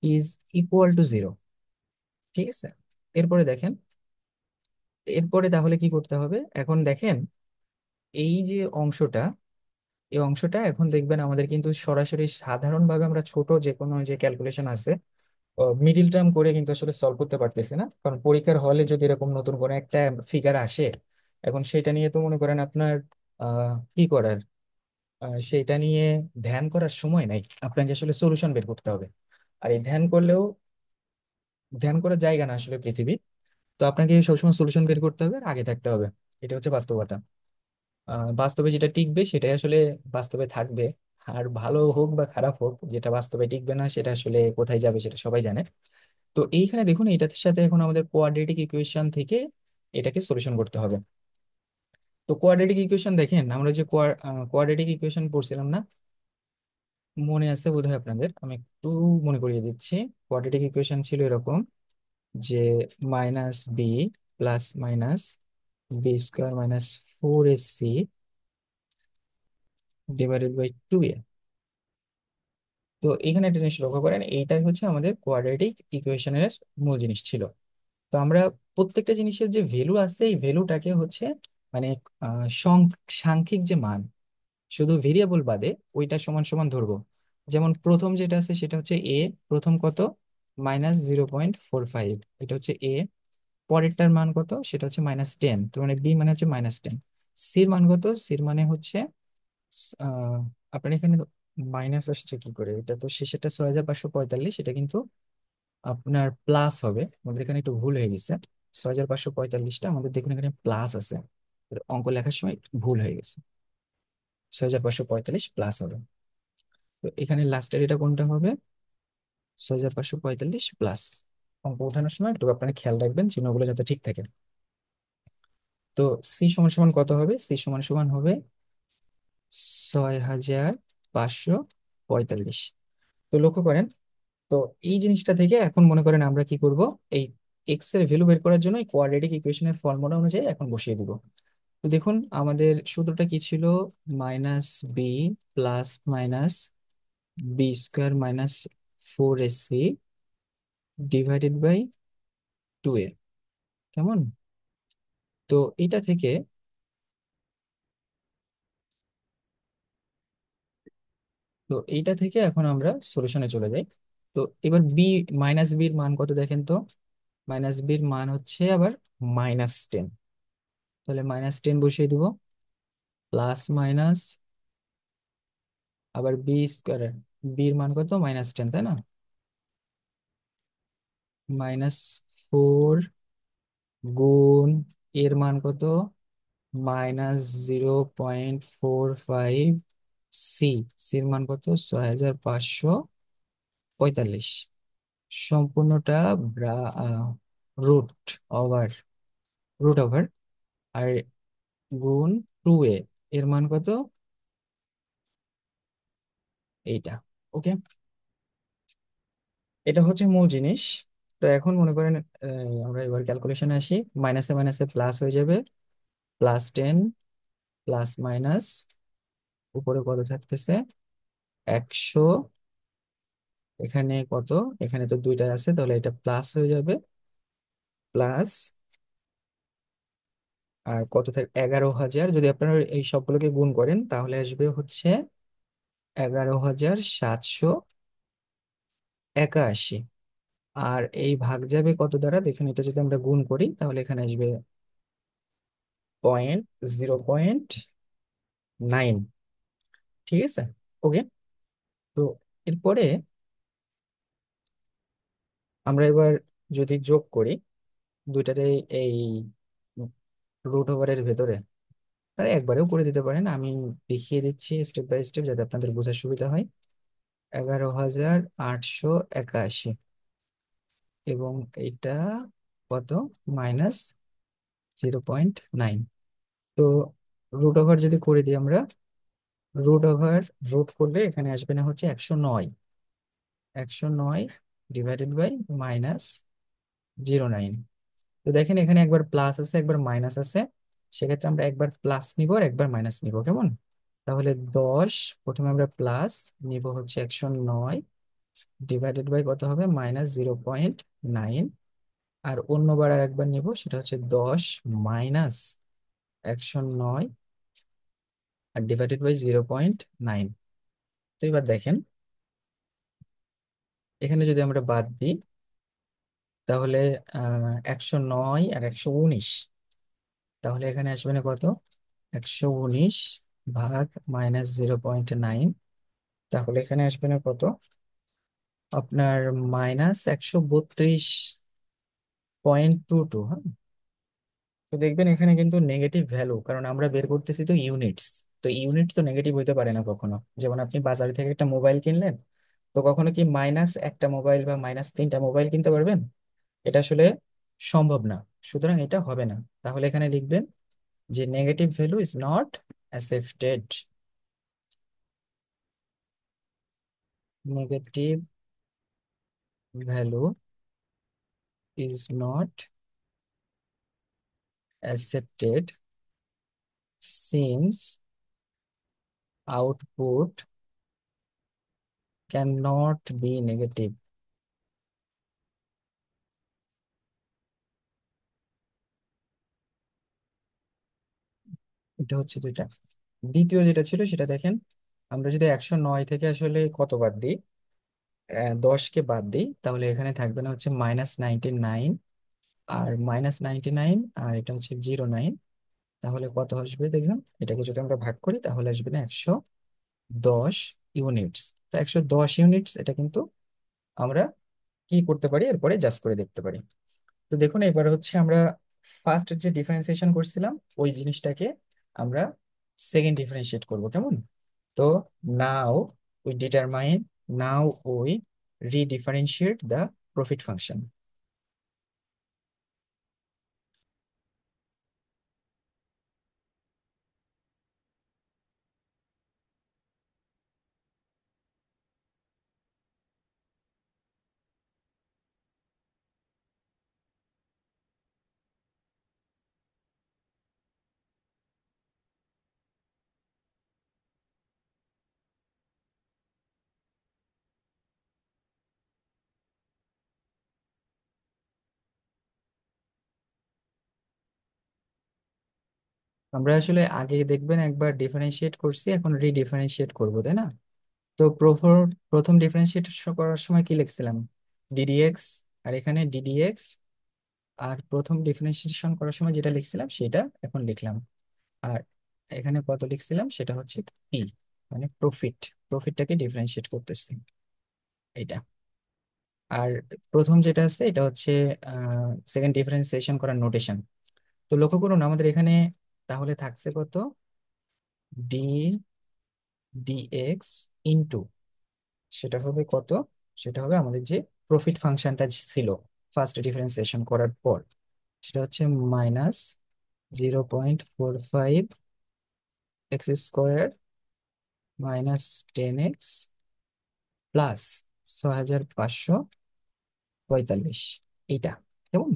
is equal to zero, ঠিক আছে? এরপরে দেখেন, এরপরে তাহলে কি করতে হবে, এখন দেখেন এই যে অংশটা, এই অংশটা এখন দেখবেন আমাদের কিন্তু সরাসরি সাধারণভাবে আমরা ছোট যে কোনো যে ক্যালকুলেশন আছে মিডিল টার্ম করে কিন্তু আসলে সলভ করতে পারতেছি না, কারণ পরীক্ষার হলে যদি এরকম নতুন কোনো একটা ফিগার আসে, এখন সেটা নিয়ে তো মনে করেন আপনার কি করার, সেটা নিয়ে ধ্যান করার সময় নাই, আপনাকে আসলে সলিউশন বের করতে হবে। আর এই ধ্যান করলেও ধ্যান করার জায়গা না আসলে পৃথিবী। তো আপনাকে সবসময় সলিউশন বের করতে হবে আর আগে থাকতে হবে, এটা হচ্ছে বাস্তবতা। বাস্তবে যেটা টিকবে সেটাই আসলে বাস্তবে থাকবে। আর ভালো হোক বা খারাপ হোক, যেটা বাস্তবে টিকবে না সেটা আসলে কোথায় যাবে সেটা সবাই জানে। তো এইখানে দেখুন এইটার সাথে এখন আমাদের কোয়াড্রেটিক ইকুয়েশন থেকে এটাকে সলিউশন করতে হবে। তো কোয়াড্রেটিক ইকুয়েশন দেখেন, আমরা যে কোয়াড্রেটিক ইকুয়েশন পড়ছিলাম না, মনে আছে বোধহয় আপনাদের, আমি একটু মনে করিয়ে দিচ্ছি। কোয়াড্রেটিক ইকুয়েশন ছিল এরকম যে -b plus minus b square -4ac divided by 2a। তো এখানে একটা জিনিস লক্ষ্য করেন, এইটাই হচ্ছে আমাদের কোয়াড্রেটিক ইকুয়েশনের মূল জিনিস ছিল। তো আমরা প্রত্যেকটা জিনিসের যে ভ্যালু আছে, এই ভ্যালুটাকে হচ্ছে মানে সাংখ্যিক যে মান, শুধু ভেরিয়েবল বাদে ওইটা সমান সমান ধরবো। যেমন প্রথম যেটা আছে সেটা হচ্ছে এ, প্রথম কত, -0.45, এটা হচ্ছে এ। পরেরটার মান কত, সেটা হচ্ছে -10, তো মানে বি মানে হচ্ছে -10। সির মান কত, সির মানে হচ্ছে আহ আপনার এখানে মাইনাস আসছে কি করে, এটা তো শেষেরটা 6,545, এটা কিন্তু আপনার প্লাস হবে, আমাদের এখানে একটু ভুল হয়ে গেছে। 6,545টা আমাদের দেখুন এখানে প্লাস আছে, অঙ্ক লেখার সময় ভুল হয়ে গেছে, 6,545 প্লাস হবে। তো এখানে লাস্টের এটা কোনটা হবে, 6,545 প্লাস। অঙ্ক ওঠানোর সময় একটু আপনারা খেয়াল রাখবেন চিহ্নগুলো যাতে ঠিক থাকে। তো সি সমান সমান কত হবে, সি সমান সমান হবে 6,545। তো লক্ষ্য করেন, তো এই জিনিসটা থেকে এখন মনে করেন আমরা কি করব, এই এক্স এর ভ্যালু বের করার জন্য কোয়াড্রেটিক ইকুয়েশনের ফর্মুলা অনুযায়ী এখন বসিয়ে দিব। তো দেখুন আমাদের সূত্রটা কি ছিল, minus b plus minus b square minus 4ac divided by 2a। কেমন? তো এটা থেকে, এখন আমরা সলিউশনে চলে যাই। তো এবার মাইনাস বির মান কত দেখেন তো। মাইনাস বির মান হচ্ছে আবার -10। তাহলে -10 বসিয়ে দিব, প্লাস মাইনাস আবার বি স্কোয়ার, বির মান কত, -10 তাই না, -4 গুণ এর মান কত, -0.45 সির মান কত, 6545, সম্পূর্ণটা রুট ওভার রুট ওভার আর গুণ 2a, এর মান কত, এইটা। ওকে, এটা হচ্ছে মূল জিনিস। তো এখন মনে করেন আমরা এবার ক্যালকুলেশনে আসি, মাইনাসে মাইনাসে প্লাস হয়ে যাবে, +10 প্লাস মাইনাস উপরে কত থাকতেছে, 100, এখানে কত, এখানে তো দুইটা আছে তাহলে এটা প্লাস হয়ে যাবে, প্লাস আর কত থাকে 11,000, যদি আপনারা এই সবগুলোকে গুণ করেন তাহলে আসবে হচ্ছে 11,781। আর এই ভাগ যাবে কত দ্বারা দেখেন, এটা যদি আমরা গুণ করি তাহলে এখানে আসবে 0.9। ঠিক আছে, ওকে। তো এরপরে আমরা এবার যদি যোগ করি দুইটারে, এই রুট ওভারের ভেতরে, আর একবারেও করে দিতে পারেন, আমি দেখিয়ে দিচ্ছি স্টেপ বাই স্টেপ যাতে আপনাদের বোঝার সুবিধা হয়। 11,881 এবং এটা কত, -0.9। তো রুট ওভার যদি করে দিই আমরা, রুট ওভার রুট করলে এখানে আসবে না হচ্ছে 109, 109 ডিভাইডেড বাই -0.9। তো দেখেন এখানে একবার প্লাস আছে একবার মাইনাস আছে, সেক্ষেত্রে আমরা একবার প্লাস নিব আর একবার মাইনাস নিব, কেমন? তাহলে 10, প্রথমে আমরা প্লাস নিব হচ্ছে 109 ডিভাইডেড বাই কত হবে, -0.9। আর অন্যবার আর একবার নিব, সেটা হচ্ছে 10 মাইনাস 109 আর ডিভাইডেড বাই 0.9। তো এবার দেখেন এখানে যদি আমরা বাদ দিই তাহলে 109 আর 119, তাহলে এখানে আসবে না কত, 119 ভাগ -0.9, তাহলে এখানে আসবে না কত, আপনার -132.22। হ্যাঁ, তো দেখবেন এখানে কিন্তু নেগেটিভ ভ্যালু, কারণ আমরা বের করতেছি তো ইউনিটস। তো ইউনিট তো নেগেটিভ হইতে পারে না কখনো। যেমন আপনি বাজার থেকে একটা মোবাইল কিনলেন, তো কখনো কি মাইনাস একটা মোবাইল বা -3টা মোবাইল কিনতে পারবেন? এটা আসলে সম্ভব না, সুতরাং এটা হবে না। তাহলে এখানে লিখবেন যে negative value is not accepted, negative value is not accepted since output can not be negative. এটা হচ্ছে দুইটা। দ্বিতীয় যেটা ছিল সেটা দেখেন, আমরা যদি 109 থেকে আসলে কত বাদ দিই, 10কে বাদ দিই, তাহলে এখানে থাকবে না হচ্ছে -99 আর -99 আর এটা হচ্ছে 09। তাহলে কত আসবে দেখলাম, এটাকে যদি আমরা ভাগ করি তাহলে আসবে না 110 ইউনিটস। তো 110 ইউনিটস এটা কিন্তু আমরা কি করতে পারি, এরপরে জাস্ট করে দেখতে পারি। তো দেখুন এবার হচ্ছে আমরা ফার্স্ট যে ডিফারেন্সিয়েশন করছিলাম ওই জিনিসটাকে আমরা সেকেন্ড ডিফারেন্সিয়েট করব, কেমন? তো now we determine, now we redifferentiate the profit function. আমরা আসলে আগে দেখবেন একবার ডিফারেন্সিয়েট করছি, এখন রিডিফারেন্সিয়েট করবো, তাই না? তো প্রথম ডিফারেন্সিয়েট করার সময় কি লিখছিলাম? ডিডিএক্স। আর এখানে ডিডিএক্স। আর প্রথম ডিফারেন্সিয়েশন করার সময় যেটা লিখছিলাম সেটা এখন লিখলাম। আর এখানে কত লিখছিলাম সেটা হচ্ছে পি, মানে প্রফিট। প্রফিটটাকে ডিফারেন্সিয়েট করতেছি, এটা। আর প্রথম যেটা আছে এটা হচ্ছে সেকেন্ড ডিফারেন্সিয়েশন করার নোটেশন। তো লক্ষ্য করুন আমাদের এখানে তাহলে থাকছে কত? ডি ডিএক্স ইন্টু, সেটা হবে কত? সেটা হবে আমাদের যে প্রফিট ফাংশনটা ছিল ফার্স্ট ডিফারেন্সিয়েশন করার পর, সেটা হচ্ছে minus 0.45 x square minus 10x plus 6545, এইটা। কেমন?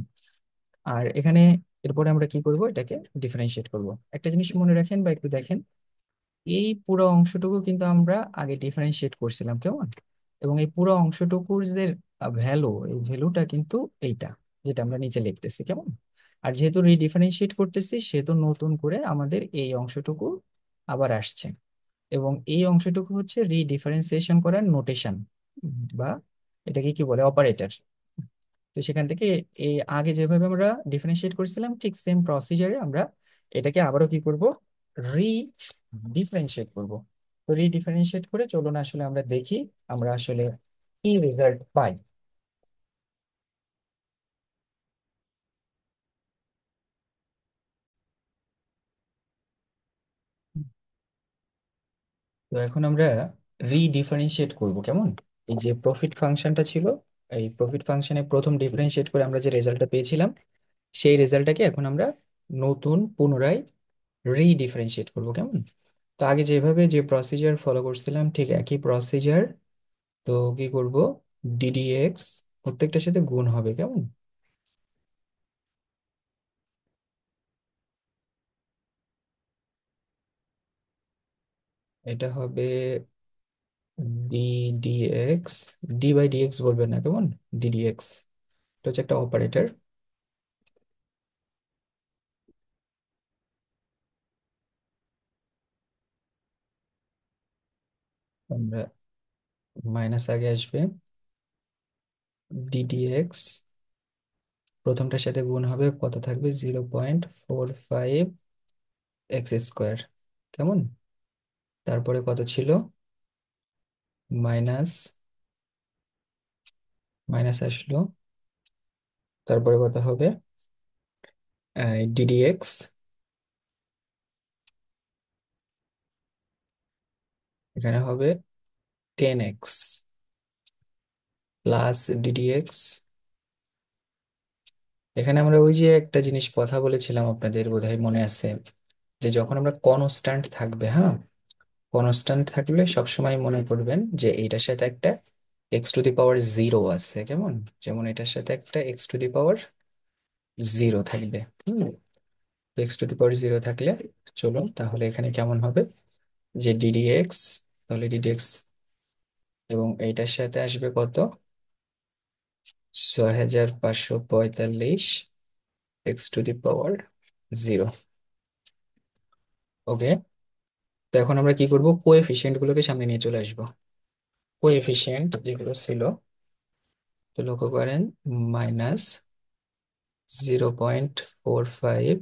আর এখানে এরপরে আমরা কি করব, এটাকে ডিফারেন্সিয়েট করব। একটা জিনিস মনে রাখেন বা একটু দেখেন, এই পুরো অংশটুকু কিন্তু আমরা আগে ডিফারেন্সিয়েট করছিলাম, কেমন? এবং এই পুরো অংশটুকুর যে ভ্যালু, এই ভ্যালুটা কিন্তু এইটা, যেটা আমরা নিচে লিখতেছি, কেমন? আর যেহেতু রিডিফারেন্সিয়েট করতেছি সেহেতু নতুন করে আমাদের এই অংশটুকু আবার আসছে। এবং এই অংশটুকু হচ্ছে রিডিফারেন্সিয়েশন করার নোটেশন, বা এটাকে কি বলে, অপারেটর। তো সেখান থেকে এই আগে যেভাবে আমরা ডিফারেন্সিয়েট করেছিলাম ঠিক সেম প্রসিজারে আমরা এটাকে আবারও কি করব, রি ডিফারেন্সিয়েট করব। তো রিডিফারেন্সিয়েট করে চলুন আসলে আমরা দেখি আমরা আসলে কি রেজাল্ট পাই। তো এখন আমরা রিডিফারেন্সিয়েট করব, কেমন? এই যে প্রফিট ফাংশনটা ছিল, এই প্রফিট ফাংশনে প্রথম ডিফারেন্সিয়েট করে আমরা যে রেজাল্টটা পেয়েছিলাম সেই রেজাল্টটাকে এখন আমরা নতুন পুনরায় রিডিফারেন্সিয়েট করব, কেমন? তো আগে যেভাবে যে প্রসিজার ফলো করছিলাম ঠিক একই প্রসিজার। তো কি করব, ডিডিএক্স প্রত্যেকটার সাথে গুণ হবে, কেমন? এটা হবে ডিডিএক্স, ডি বাই ডিএক্স বলবেন না, কেমন? ডিডিএক্স, এটা হচ্ছে একটা অপারেটর। আমরা মাইনাস আগে আসবে, ডিডিএক্স প্রথমটার সাথে গুণ হবে, কত থাকবে? 0.45 এক্স স্কোয়ার, কেমন? তারপরে কত ছিল? মাইনাস, মাইনাস আসলো। তারপরে কত হবে? ডিডিএক্স, এখানে হবে 10x প্লাস ডিডিএক্স। এখানে আমরা ওই যে একটা জিনিস কথা বলেছিলাম আপনাদের বোধহয় মনে আছে, যে যখন আমরা কনস্ট্যান্ট থাকবে, হ্যাঁ, কনস্ট্যান্ট থাকলে সবসময় মনে করবেন যে এটার সাথে একটা x to the power zero আছে, কেমন? যেমন এটার সাথে একটা x to the power zero থাকবে। হুম, x to the power zero থাকলে চলুন তাহলে এখানে কেমন হবে, যে ডিডিএক্স, তাহলে ডিডিএক্স এবং এইটার সাথে আসবে কত? 6545 x to the power zero. Okay. তো এখন আমরা কি করব, কোএফিসিয়েন্ট গুলোকে সামনে নিয়ে চলে আসবো। কোএফিসিয়েন্ট যেগুলো ছিল, তো লক্ষ্য করেন, মাইনাস 0.45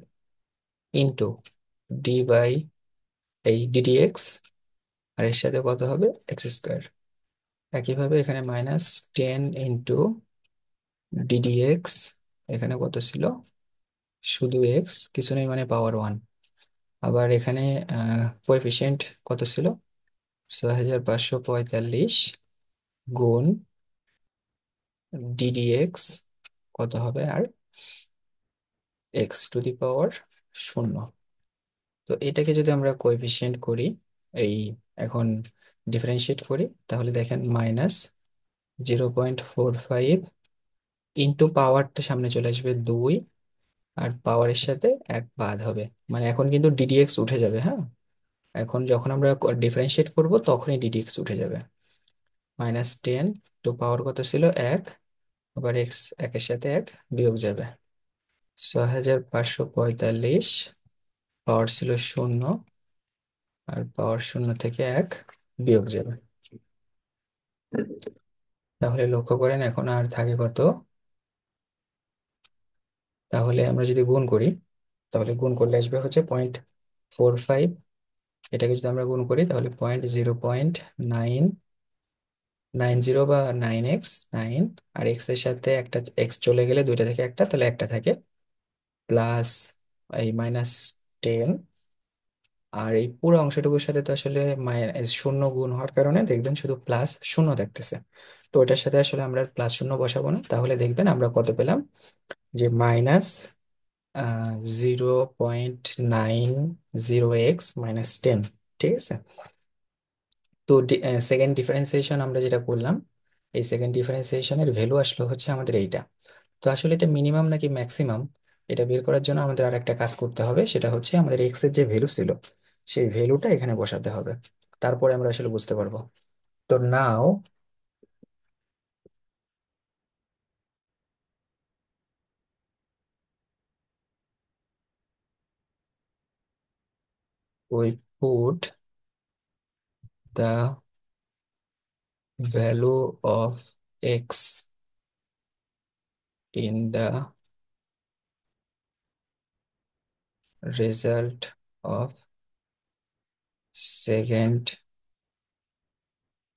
ইন্টু ডি বাই এই ডিডিএক্স, আর এর সাথে কত হবে? X square. একইভাবে এখানে মাইনাস 10 ইন্টু ডিডিএক্স, এখানে কত ছিল? শুধু এক্স, কিছু নেই মানে পাওয়ার ওয়ান। আবার এখানে কোএফিসিয়েন্ট কত ছিল? 6545 গুণ ডিডিএক্স, কত হবে আর? এক্স টু দি পাওয়ার শূন্য। তো এটাকে যদি আমরা কোএফিসিয়েন্ট করি, এই এখন ডিফারেন্সিয়েট করি, তাহলে দেখেন মাইনাস 0.45 ইন্টু পাওয়ারটা সামনে চলে আসবে 2, আর পাওয়ারের সাথে এক বাদ হবে, মানে এখন কিন্তু ডিডিএক্স উঠে যাবে, হ্যাঁ। এখন যখন আমরা ডিফারেন্সিয়েট করব তখনই ডিডিএক্স উঠে যাবে। -10 টু পাওয়ার কত ছিল? এক, আবার এক্স একের সাথে এক বিয়োগ যাবে, 6545 পাওয়ার ছিল শূন্য, আর পাওয়ার শূন্য থেকে এক বিয়োগ যাবে। তাহলে লক্ষ্য করেন এখন আর থাকে কত, তাহলে আমরা যদি গুণ করি, তাহলে গুণ করলে আসবে হচ্ছে 0.45। এটাকে যদি আমরা গুণ করি তাহলে 0.990 বা 9x 9, আর এক্স এর সাথে একটা এক্স চলে গেলে দুইটা থেকে একটা, তাহলে একটা থাকে, প্লাস এই -10। আর এই পুরো অংশটুকুর সাথে তো আসলে শূন্য গুণ হওয়ার কারণে দেখবেন শুধু প্লাস শূন্য থাকতেছে। তো ওটার সাথে আসলে আমরা প্লাস শূন্য বসাবো না, তাহলে দেখবেন আমরা কত পেলাম, যে -0.90x-10। ঠিক আছে। তো সেকেন্ড ডিফারেন্সিয়েশন আমরা যেটা করলাম, এই সেকেন্ড ডিফারেন্সিয়েশনের ভ্যালু আসলো হচ্ছে আমাদের এইটা। তো আসলে এটা মিনিমাম নাকি ম্যাক্সিমাম, এটা বের করার জন্য আমাদের আর একটা কাজ করতে হবে, সেটা হচ্ছে আমাদের এক্স এর যে ভ্যালু ছিল সেই ভ্যালুটা এখানে বসাতে হবে, তারপরে আমরা আসলে বুঝতে পারবো। তো নাও we put the value of x in the result of second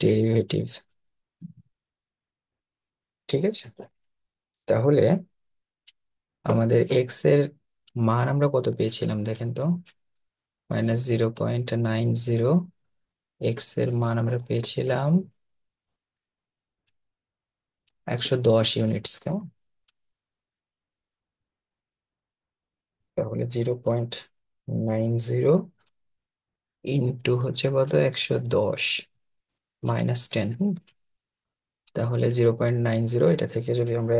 derivative। ঠিক আছে। তাহলে আমাদের এক্স এর মান আমরা কত পেয়েছিলাম দেখেন তো, -0.90। এক্স এর মান আমরা পেয়েছিলাম 110 ইউনিটস, কেমন? তাহলে 0.90 ইন্টু হচ্ছে কত, 110 -10। তাহলে 0.90, এটা থেকে যদি আমরা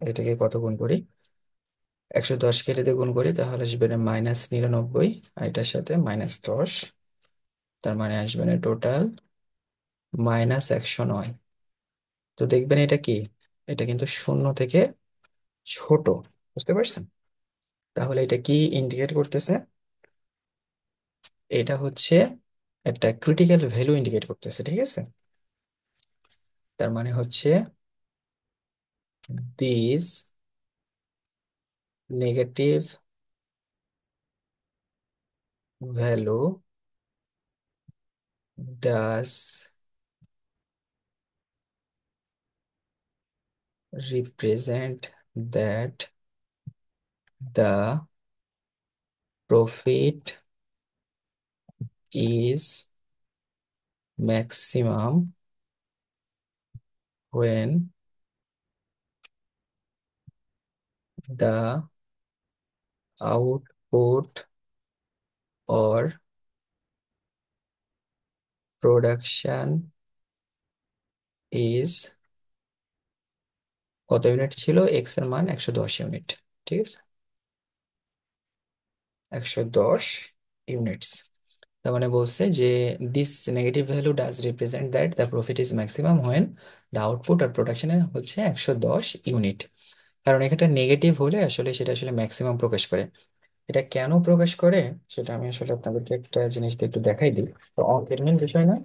এটাকে কত গুণ করি, 110 কেটে দিয়ে গুণ করি, তাহলে আসবে না -99, আর এটার সাথে -10, তার মানে আসবে না টোটাল -109। তো দেখবেন এটা কি, এটা কিন্তু শূন্য থেকে ছোট, বুঝতে পারছেন? তাহলে এটা কি ইন্ডিকেট করতেছে, এটা হচ্ছে একটা ক্রিটিক্যাল ভ্যালু ইন্ডিকেট করতেছে। ঠিক আছে। তার মানে হচ্ছে this negative value does represent that the profit is maximum when the output or production is, কত ইউনিট ছিল, এক্স এর মান 110 ইউনিট। ঠিক আছে, 110 ইউনিটস। তার মানে বলছে যে this negative value does represent that the profit is maximum when the output আর প্রোডাকশনে হচ্ছে 110 ইউনিট। কারণ এখানে নেগেটিভ হলে আসলে সেটা আসলে ম্যাক্সিমাম প্রকাশ করে। এটা কেন প্রকাশ করে সেটা আমি আসলে আপনাদেরকে একটা জিনিস দিয়ে একটু দেখাই দিই। তো অঙ্কের মেন বিষয় না,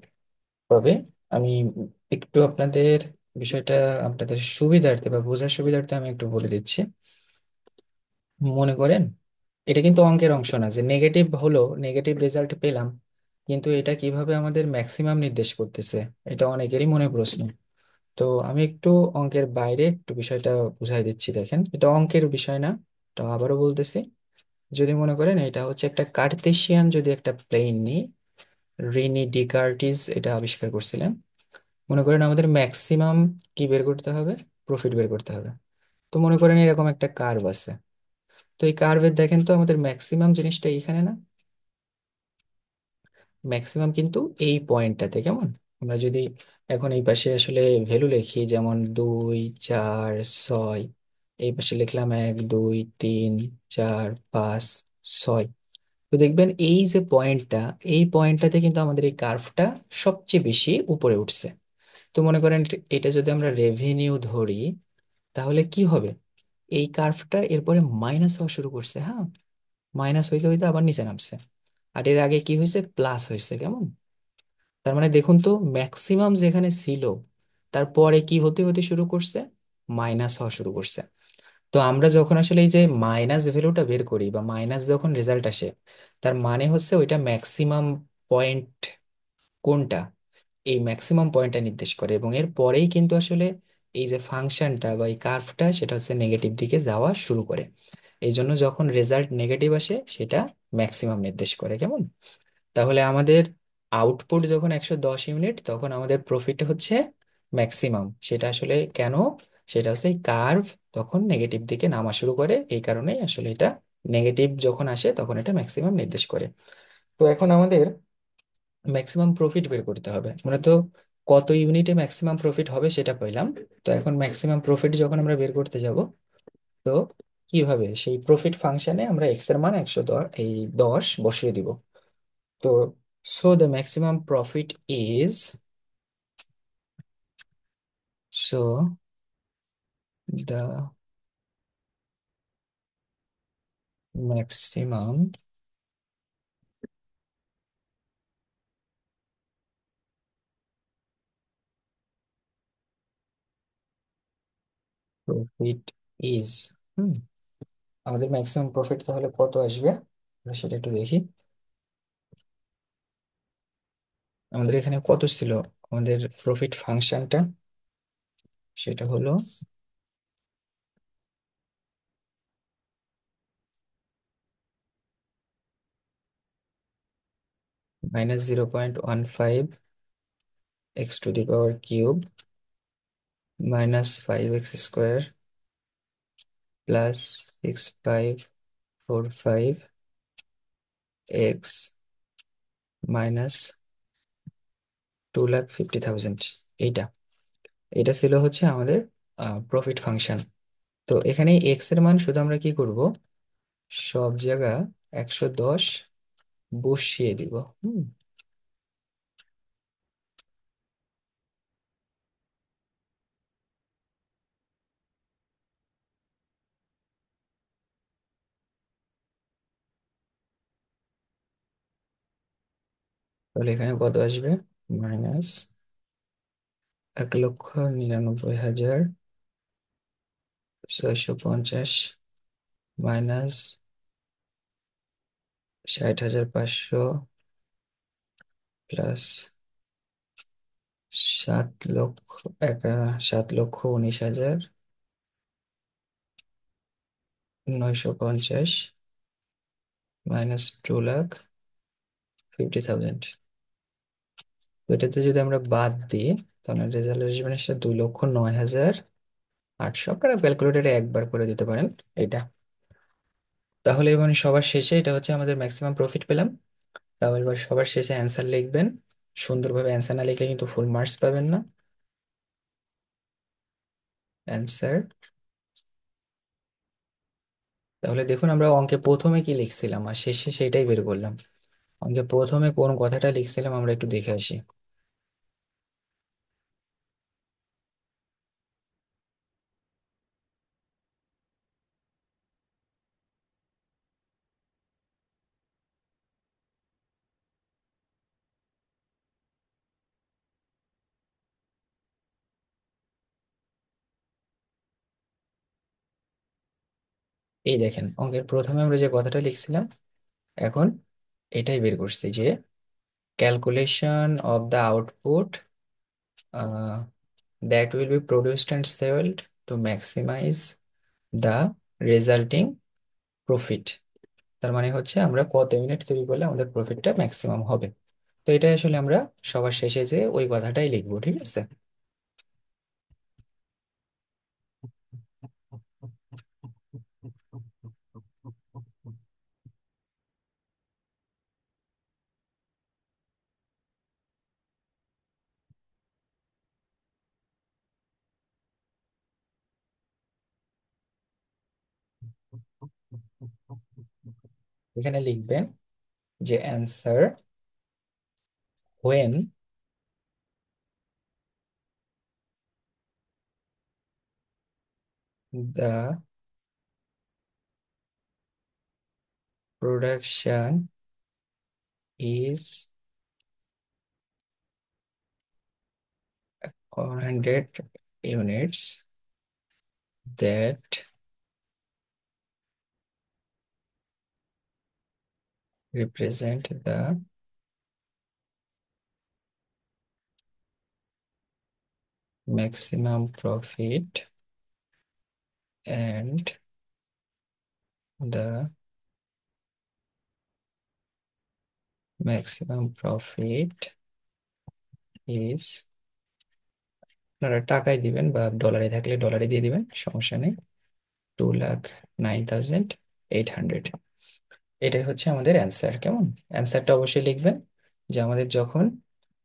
তবে আমি একটু আপনাদের বিষয়টা আপনাদের সুবিধার্থে বা বোঝার সুবিধার্থে আমি একটু বলে দিচ্ছি। মনে করেন এটা কিন্তু অঙ্কের অংশ না যে নেগেটিভ হলো, নেগেটিভ রেজাল্ট পেলাম, কিন্তু এটা কিভাবে আমাদের ম্যাক্সিমাম নির্দেশ করতেছে, এটা অনেকেরই মনে প্রশ্ন। তো আমি একটু অঙ্কের বাইরে একটু বিষয়টা বুঝাই দিচ্ছি। দেখেন এটা অঙ্কের বিষয় না, তো আবারও বলতেছি, যদি মনে করেন এটা হচ্ছে একটা কার্তেশিয়ান যদি একটা প্লেন নিই, রিনি ডিকার্টিস এটা আবিষ্কার করছিলেন। মনে করেন আমাদের ম্যাক্সিমাম কি বের করতে হবে, প্রফিট বের করতে হবে। তো মনে করেন এরকম একটা কার্ভ আছে, তো এই কার্ভের দেখেন তো আমাদের ম্যাক্সিমাম জিনিসটা এইখানে না, ম্যাক্সিমাম কিন্তু এই পয়েন্টটাতে, কেমন? আমরা যদি এখন এই পাশে আসলে ভ্যালু লিখি, যেমন 2 4 6, এই পাশে লিখলাম 1 2 3 4 5 6, তো দেখবেন এই যে পয়েন্টটা, এই পয়েন্টটাতে কিন্তু আমাদের এই কার্ভটা সবচেয়ে বেশি উপরে উঠছে। তো মনে করেন এটা যদি আমরা রেভিনিউ ধরি, তাহলে কি হবে, এই কার্ভটা এরপরে মাইনাস হওয়া শুরু করছে। হ্যাঁ, মাইনাস হইতে হইতে আবার নিচে নামছে। আর এর আগে কি হয়েছে, প্লাস হয়েছে, কেমন? তার মানে দেখুন তো, ম্যাক্সিমাম যেখানে ছিল তারপরে কি হতে হতে শুরু করছে, মাইনাস হওয়া শুরু করছে। তো আমরা যখন আসলে এই যে মাইনাস ভ্যালুটা বের করি বা মাইনাস যখন রেজাল্ট আসে, তার মানে হচ্ছে ওইটা ম্যাক্সিমাম পয়েন্ট কোনটা, এই ম্যাক্সিমাম পয়েন্টটা নির্দেশ করে। এবং এর পরেই কিন্তু আসলে এই যে ফাংশনটা বা এই কার্ভটা সেটা হচ্ছে নেগেটিভ দিকে যাওয়া শুরু করে। এই জন্য যখন রেজাল্ট নেগেটিভ আসে সেটা ম্যাক্সিমাম নির্দেশ করে, কেমন? তাহলে আমাদের আউটপুট যখন 110 ইউনিট, তখন আমাদের প্রফিট হচ্ছে ম্যাক্সিমাম। সেটা আসলে কেন, সেটা হচ্ছে এই কার্ভ তখন নেগেটিভ দিকে নামা শুরু করে, এই কারণেই আসলে এটা নেগেটিভ যখন আসে তখন এটা ম্যাক্সিমাম নির্দেশ করে। তো এখন আমাদের ম্যাক্সিমাম প্রফিট বের করতে হবে, মানে তো কত ইউনিটে ম্যাক্সিমাম প্রফিট হবে সেটা পাইলাম। তো এখন ম্যাক্সিমাম প্রফিট যখন আমরা বের করতে যাব, তো কিভাবে, সেই প্রফিট ফাংশনে আমরা এক্স এর মান 110 এই 10 বসিয়ে দিব। তো so the maximum profit is, so the maximum profit is, হুম, আমাদের ম্যাক্সিমাম প্রফিট তাহলে কত আসবে আমরা সেটা একটু দেখি। আমাদের এখানে কত ছিল, আমাদের প্রফিট ফাংশনটা সেটা হলো -0.15 x to the power cube -5x² +6545 x -2,50,000। এইটা এটা ছিল হচ্ছে আমাদের প্রফিট ফাংশন। তো এখানে এক্স এর মান শুধু আমরা কি করব, সব জায়গা 110 বসিয়ে দিব। হুম, তাহলে এখানে কত আসবে, -1,99,650 -60,500 প্লাস 7,19,950 -2,50,000। এটাতে যদি আমরা বাদ দিই, তাহলে রেজাল্ট আসবে নিশ্চয় 2,09,800। আপনারা ক্যালকুলেটারে একবার করে দিতে পারেন এটা। তাহলে এবার সবার শেষে এটা হচ্ছে আমাদের ম্যাক্সিমাম প্রফিট পেলাম। তাহলে এবার সবার শেষে অ্যান্সার লিখবেন। সুন্দরভাবে অ্যান্সার না লিখলে কিন্তু ফুল মার্কস পাবেন না। অ্যান্সার, তাহলে দেখুন আমরা অঙ্কে প্রথমে কি লিখছিলাম আর শেষে সেটাই বের করলাম। অঙ্কে প্রথমে কোন কথাটা লিখছিলাম আমরা একটু দেখে আসি। এই দেখেন অঙ্কের প্রথমে আমরা যে কথাটা লিখছিলাম, এখন এটাই বের করছি যে calculation of the output that will be produced and sold to maximize the resulting profit। তার মানে হচ্ছে আমরা কত ইউনিট তৈরি করলে আমাদের প্রফিটটা ম্যাক্সিমাম হবে। তো এটা আসলে আমরা সবার শেষে যে ওই কথাটাই লিখবো, ঠিক আছে? এখানে লিখবেন যে answer when the production is 100 units that represent the maximum profit and the maximum profit is, আপনারা টাকায় দিবেন বা ডলারে থাকলে ডলারে দিয়ে দিবেন, সমস্যা নেই। 2,09,800, এটাই হচ্ছে আমাদের অ্যান্সার। কেমন? অ্যান্সারটা অবশ্যই লিখবেন যে আমাদের যখন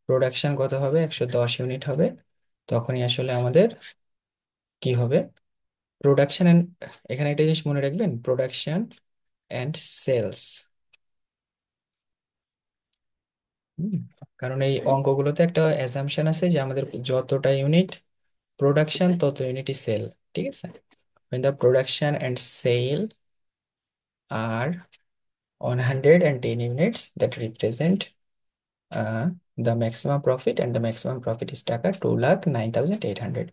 প্রোডাকশন কত হবে, 110 ইউনিট হবে, তখনই আসলে আমাদের কি হবে, প্রোডাকশন অ্যান্ড, এখানে একটা জিনিস মনে রাখবেন, প্রোডাকশন অ্যান্ড সেলস। কারণ এই অঙ্কগুলোতে একটা অ্যাজাম্পশন আছে যে আমাদের যতটা ইউনিট প্রোডাকশন তত ইউনিটই সেল। ঠিক আছে? when the production and sale are 110 units that represent the maximum profit, and the maximum profit is টাকা 2,09,800।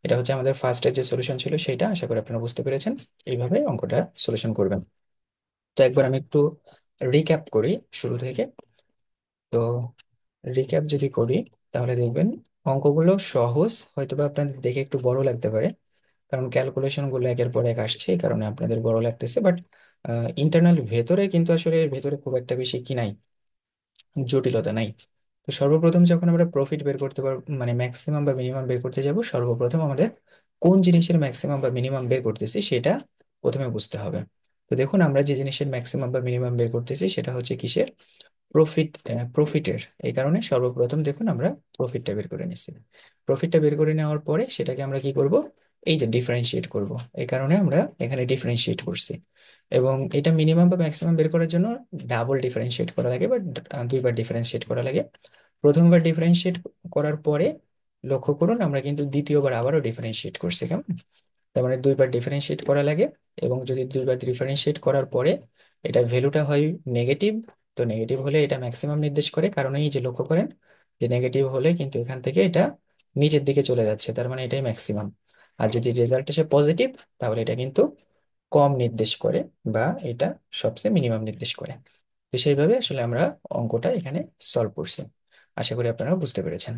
এটা হচ্ছে আমাদের ফার্স্টের যে সলিউশন ছিল সেটা। আশা করি আপনারা বুঝতে পেরেছেন। এইভাবে অঙ্কটা সলিউশন করবেন। তো একবার আমি একটু রিক্যাপ করি শুরু থেকে। তো রিক্যাপ যদি করি তাহলে দেখবেন অঙ্কগুলো সহজ, হয়তোবা আপনাদের দেখে একটু বড় লাগতে পারে, কারণ ক্যালকুলেশন গুলো একের পর এক আসছে, এই কারণে আপনাদের বড় লাগতেছে। বাট ইন্টারনাল ভেতরে কিন্তু আসলে এর ভেতরে খুব একটা বেশি কি নাই, জটিলতা নাই। তো সর্বপ্রথম যখন আমরা প্রফিট বের করতে পারবো, মানে ম্যাক্সিমাম বা মিনিমাম বের করতে যাব, সর্বপ্রথম আমাদের কোন জিনিসের ম্যাক্সিমাম বা মিনিমাম বের করতেছি সেটা প্রথমে বুঝতে হবে। তো দেখুন, আমরা যে জিনিসের ম্যাক্সিমাম বা মিনিমাম বের করতেছি সেটা হচ্ছে কিসের, প্রফিট। প্রফিটের। এই কারণে সর্বপ্রথম দেখুন আমরা প্রফিটটা বের করে নিচ্ছি। প্রফিটটা বের করে নেওয়ার পরে সেটাকে আমরা কি করব, এই যে ডিফারেন্সিয়েট করব, এই কারণে আমরা এখানে ডিফারেন্সিয়েট করছি। এবং এটা মিনিমাম বা ম্যাক্সিমাম বের করার জন্য ডাবল ডিফারেন্সিয়েট করা লাগে বা দুইবার ডিফারেন্সিয়েট করা লাগে। প্রথমবার ডিফারেন্সিয়েট করার পরে লক্ষ্য করুন আমরা কিন্তু দ্বিতীয়বার আবারও ডিফারেন্সিয়েট করছি। কেমন? তার মানে দুইবার ডিফারেন্সিয়েট করা লাগে। এবং যদি দুইবার ডিফারেন্সিয়েট করার পরে এটা ভ্যালুটা হয় নেগেটিভ, তো নেগেটিভ হলে এটা ম্যাক্সিমাম নির্দেশ করে, কারণ এই যে লক্ষ্য করেন যে নেগেটিভ হলে কিন্তু এখান থেকে এটা নিচের দিকে চলে যাচ্ছে, তার মানে এটাই ম্যাক্সিমাম। আর যদি রেজাল্ট এসে পজিটিভ তাহলে এটা কিন্তু কম নির্দেশ করে, বা এটা সবচেয়ে মিনিমাম নির্দেশ করে। তো সেইভাবে আসলে আমরা অঙ্কটা এখানে সলভ করছি। আশা করি আপনারা বুঝতে পেরেছেন।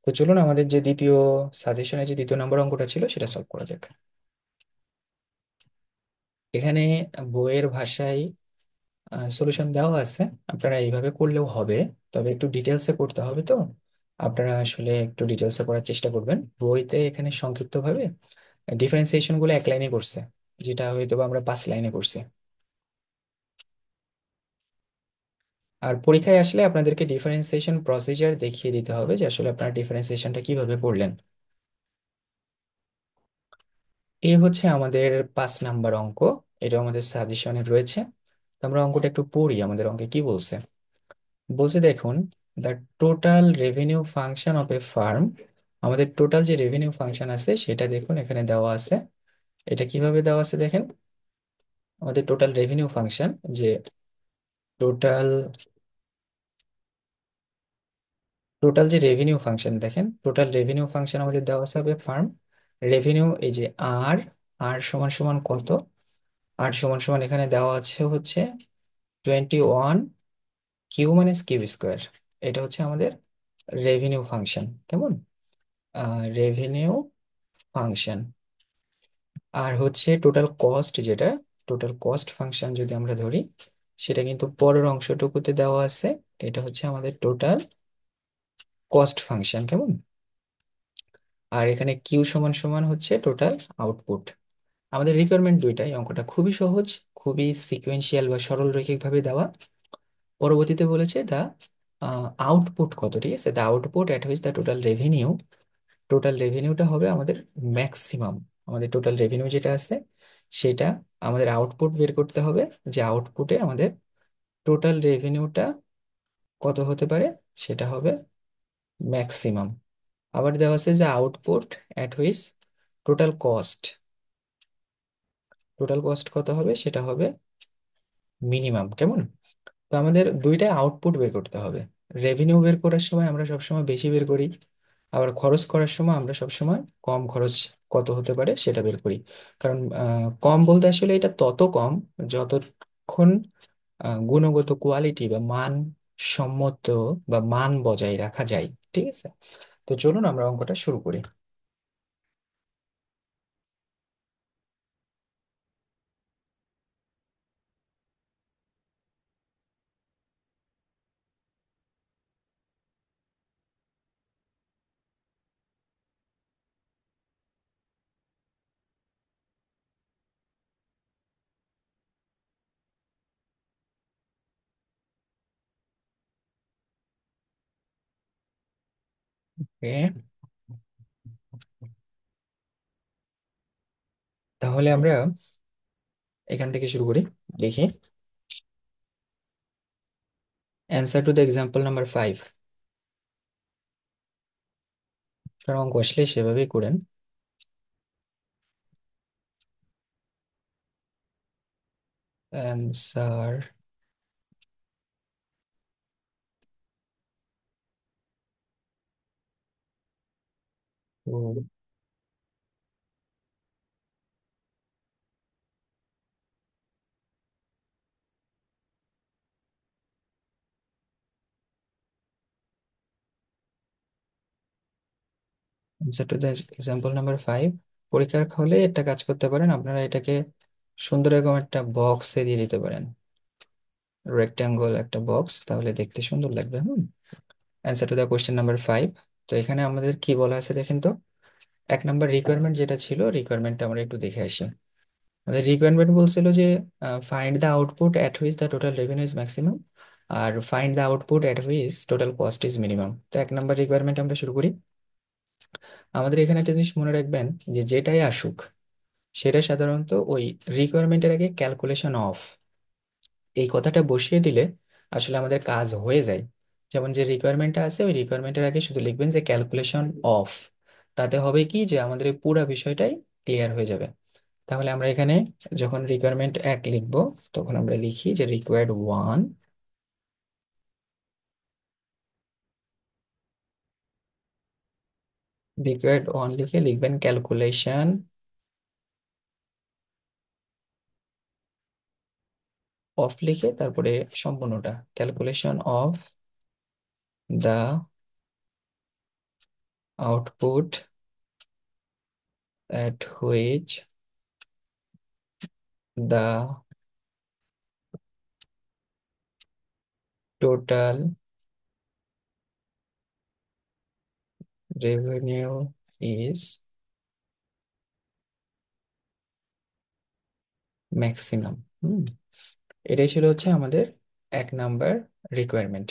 তো চলুন আমাদের যে দ্বিতীয় সাজেশনে যে দ্বিতীয় নম্বর অঙ্কটা ছিল সেটা সলভ করা যাক। এখানে বইয়ের ভাষায় সলিউশন দেওয়া আছে, আপনারা এইভাবে করলেও হবে, তবে একটু ডিটেলসে করতে হবে। তো আপনারা আসলে একটু ডিটেলসে করার চেষ্টা করবেন। বইতে এখানে সংক্ষিপ্ত ভাবে ডিফারেন্সিয়েশন গুলো এক লাইনে করছে, যেটা হয়তো বা আমরা 5 লাইনে করছি। আর পরীক্ষায় আসলে আপনাদেরকে ডিফারেন্সিয়েশন প্রসিজার দেখিয়ে দিতে হবে যে আসলে আপনারা ডিফারেন্সিয়েশনটা কিভাবে করলেন। এই হচ্ছে আমাদের 5 নাম্বার অঙ্ক, এটা আমাদের সাজেশনে রয়েছে। তো আমরা অঙ্কটা একটু পড়ি, আমাদের অঙ্কে কি বলছে। বলছে দেখুন, the total revenue function of A farm. আমাদের টোটাল যে রেভিনিউ ফাংশন আছে সেটা দেখুন এখানে দেওয়া আছে। এটা কিভাবে দেওয়া আছে দেখেন, আমাদের টোটাল রেভিনিউ ফাংশন, যে টোটাল টোটাল যে রেভিনিউ ফাংশন দেখেন, টোটাল রেভিনিউ ফাংশন আমাদের দেওয়া আছে হবে ফার্ম রেভিনিউ, এই যে আর, আর সমান সমান কত, আর সমান সমান এখানে দেওয়া আছে হচ্ছে 21 কিউ মাইনাস কিউ স্কোয়ার। এটা হচ্ছে আমাদের রেভিনিউ ফাংশন। কেমন? Revenue function. আর হচ্ছে টোটাল কস্ট, যেটা টোটাল কস্ট ফাংশন যদি আমরা ধরি, সেটা কিন্তু পরের অংশটুকুতে দেওয়া আছে। এটা হচ্ছে আমাদের টোটাল কস্ট ফাংশন। কেমন? আর এখানে কিউ সমান সমান হচ্ছে টোটাল আউটপুট। আমাদের রিকোয়ারমেন্ট দুইটাই, অঙ্কটা খুবই সহজ, খুবই সিকোয়েন্সিয়াল বা সরল রৈখিক ভাবে দেওয়া। পরবর্তীতে বলেছে দা আউটপুট কত, ঠিক আছে, the output at which the total revenue, total রেভিনিউটা হবে আমাদের ম্যাক্সিমাম। আমাদের টোটাল রেভিনিউ যেটা আছে সেটা আমাদের আউটপুট বের করতে হবে, যে আউটপুটে আমাদের টোটাল রেভিনিউটা কত হতে পারে, সেটা হবে ম্যাক্সিমাম। আবার দেওয়া আছে যে output at which total cost, total cost কত হবে সেটা হবে মিনিমাম, কেমন? তো আমাদের দুইটাই আউটপুট বের করতে হবে। রেভিনিউ বের করার সময় আমরা সবসময় বেশি বের করি, আবার খরচ করার সময় আমরা সবসময় কম খরচ কত হতে পারে সেটা বের করি। কারণ কম বলতে আসলে এটা তত কম যতক্ষণ গুণগত কোয়ালিটি বা মান সম্মত বা মান বজায় রাখা যায়। ঠিক আছে, তো চলুন আমরা অঙ্কটা শুরু করি। ওকে, তাহলে আমরা এখান থেকে শুরু করি। দেখি, answer to the example number 5। কারণ অঙ্ক আসলে সেভাবেই করেন। Answer answer to the example number 5। পরীক্ষার হলে একটা কাজ করতে পারেন, আপনারা এটাকে সুন্দর এরকম একটা বক্সে দিয়ে দিতে পারেন, রেক্টাঙ্গল একটা বক্স, তাহলে দেখতে সুন্দর লাগবে। Answer to the question number 5। তো এখানে আমাদের কি বলা আছে দেখেন তো। এক নাম্বার রিকোয়ারমেন্ট যেটা ছিল, রিকোয়ারমেন্টটা আমরা একটু দেখে আসি। আমাদের রিকোয়ারমেন্ট বলছিল যে find the output at which the total revenue is maximum, আর find the output at which total cost is minimum. তো এক নাম্বার রিকোয়ারমেন্ট আমরা শুরু করি। আমাদের এখানে একটা জিনিস মনে রাখবেন, যে যেটাই আসুক সেটা সাধারণত ওই রিকোয়ারমেন্টের আগে ক্যালকুলেশন অফ এই কথাটা বসিয়ে দিলে আসলে আমাদের কাজ হয়ে যায়। যেমন যে রিকোয়ারমেন্টটা আছে, ওই রিকোয়ারমেন্টের আগে শুধু লিখবেন যে ক্যালকুলেশন অফ। তাতে হবে কি, যে আমাদের এই পুরো বিষয়টাই ক্লিয়ার হয়ে যাবে। তাহলে আমরা এখানে যখন রিকোয়ারমেন্ট 1 লিখবো, তখন আমরা লিখি যে রিকোয়ার্ড 1। রিকোয়ার্ড 1 লিখে লিখবেন ক্যালকুলেশন অফ, লিখে তারপরে সম্পূর্ণটা calculation of the output at which the total revenue is maximum। এটাই ছিল হচ্ছে আমাদের 1 নাম্বার রিকোয়ারমেন্ট।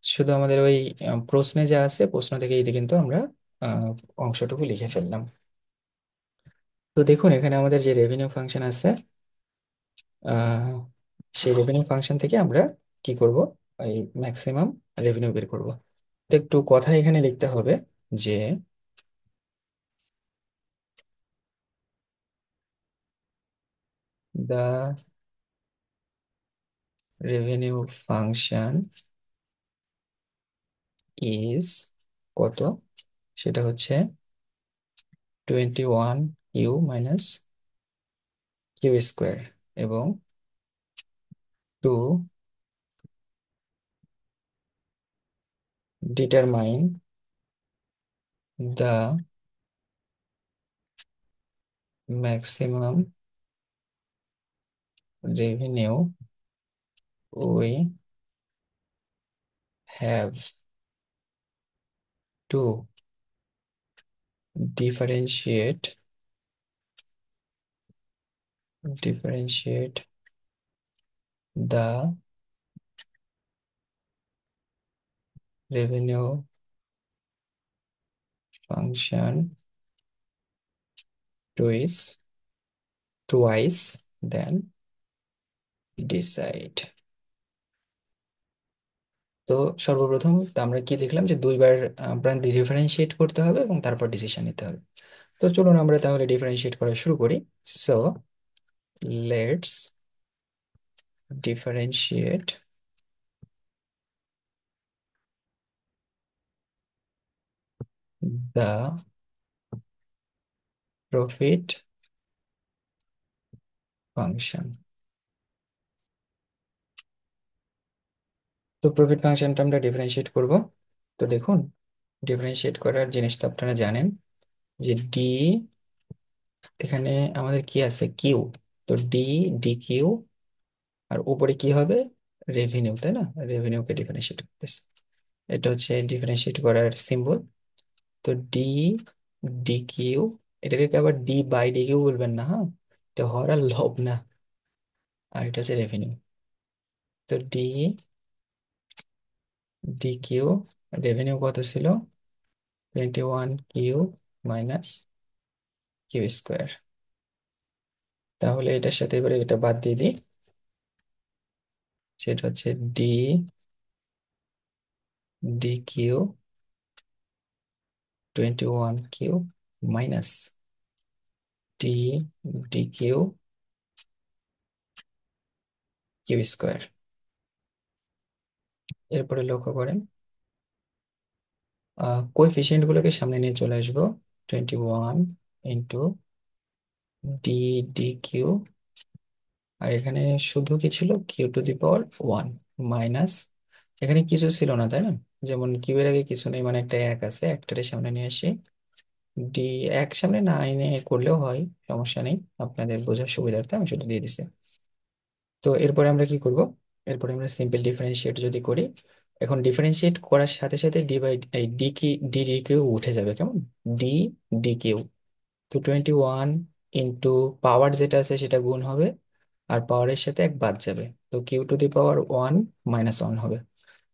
শুধু আমাদের ওই প্রশ্নে যা আছে, প্রশ্ন থেকে এই কিন্তু আমরা আহ, অংশটুকু লিখে ফেললাম। তো দেখুন এখানে আমাদের যে রেভিনিউ ফাংশন আছে, আহ, সেই রেভিনিউ ফাংশন থেকে আমরা কি করব, এই ম্যাক্সিমাম রেভিনিউ বের করব। তো একটু কথা এখানে লিখতে হবে যে দা রেভিনিউ ফাংশন ইজ কত, সেটা হচ্ছে 21 কিউ মাইনাস কিউ স্কোয়ার, এবং to determine the maximum revenue we have to differentiate differentiate the revenue function twice twice then decide. তো সর্বপ্রথম তো আমরা কি দেখলাম, যে দুইবার আপনার ডিফারেন্সিয়েট করতে হবে এবং তারপর ডিসিশন নিতে হবে। তো চলুন আমরা তাহলে ডিফারেন্সিয়েট করা শুরু করি। So let's differentiate the profit function। তো প্রফিট ফাংশনটা আমরা ডিফারেন্সিয়েট করব। তো দেখুন, ডিফারেন্সিয়েট করার জিনিসটা আপনারা জানেন যে ডি, এখানে আমাদের কি আছে, কিউ। তো ডি, ডি কিউ, আর উপরে কি হবে, রেভিনিউ, তাই না? রেভিনিউকে ডিফারেন্সিয়েট করতেছে, এটা হচ্ছে ডিফারেন্সিয়েট করার সিম্বল। তো ডি, ডি কিউ, এটাকে আবার ডি বাই ডি কিউ বলবেন না, হ্যাঁ, এটা হওয়ার আর লোভ না। আর এটা হচ্ছে রেভিনিউ। তো ডি, ডি কিউ, রেভিনিউ কত ছিল, 21 কিউ মাইনাস কিউ স্কোয়ার। তাহলে এটার সাথে এবারে এটা বাদ দিয়ে দিই, সেটা হচ্ছে d, d q 21 q minus d, d q q square. এরপরে লক্ষ্য করেন, কোএফিসিয়েন্ট গুলোকে সামনে নিয়ে চলে আসবো। 21 ডি, ডি কিউ, আর এখানে শুধু কি ছিল, q to the power 1 minus, এখানে কিছু ছিল না তাই না, যেমন কিউ এর আগে কিছু নেই, মানে একটা এক আছে, একটারে সামনে নিয়ে আসি। ডি, এক সামনে না এনে করলেও হয়, সমস্যা নেই, আপনাদের বোঝার সুবিধার্থে আমি শুধু দিয়ে দিচ্ছি। তো এরপরে আমরা কি করব, এরপরে আমরা সিম্পল ডিফারেন্সিয়েট যদি করি, এখন ডিফারেন্সিয়েট করার সাথে সাথে ডি বাই ডি কি, ডি ডি কিউ উঠে যাবে, কেমন, ডি, ডি কিউ। তো 21 পাওয়ার যেটা আছে সেটা গুণ হবে, আর পাওয়ারের সাথে এক বাদ যাবে, তো কিউ টু দি পাওয়ার 1 -1 হবে।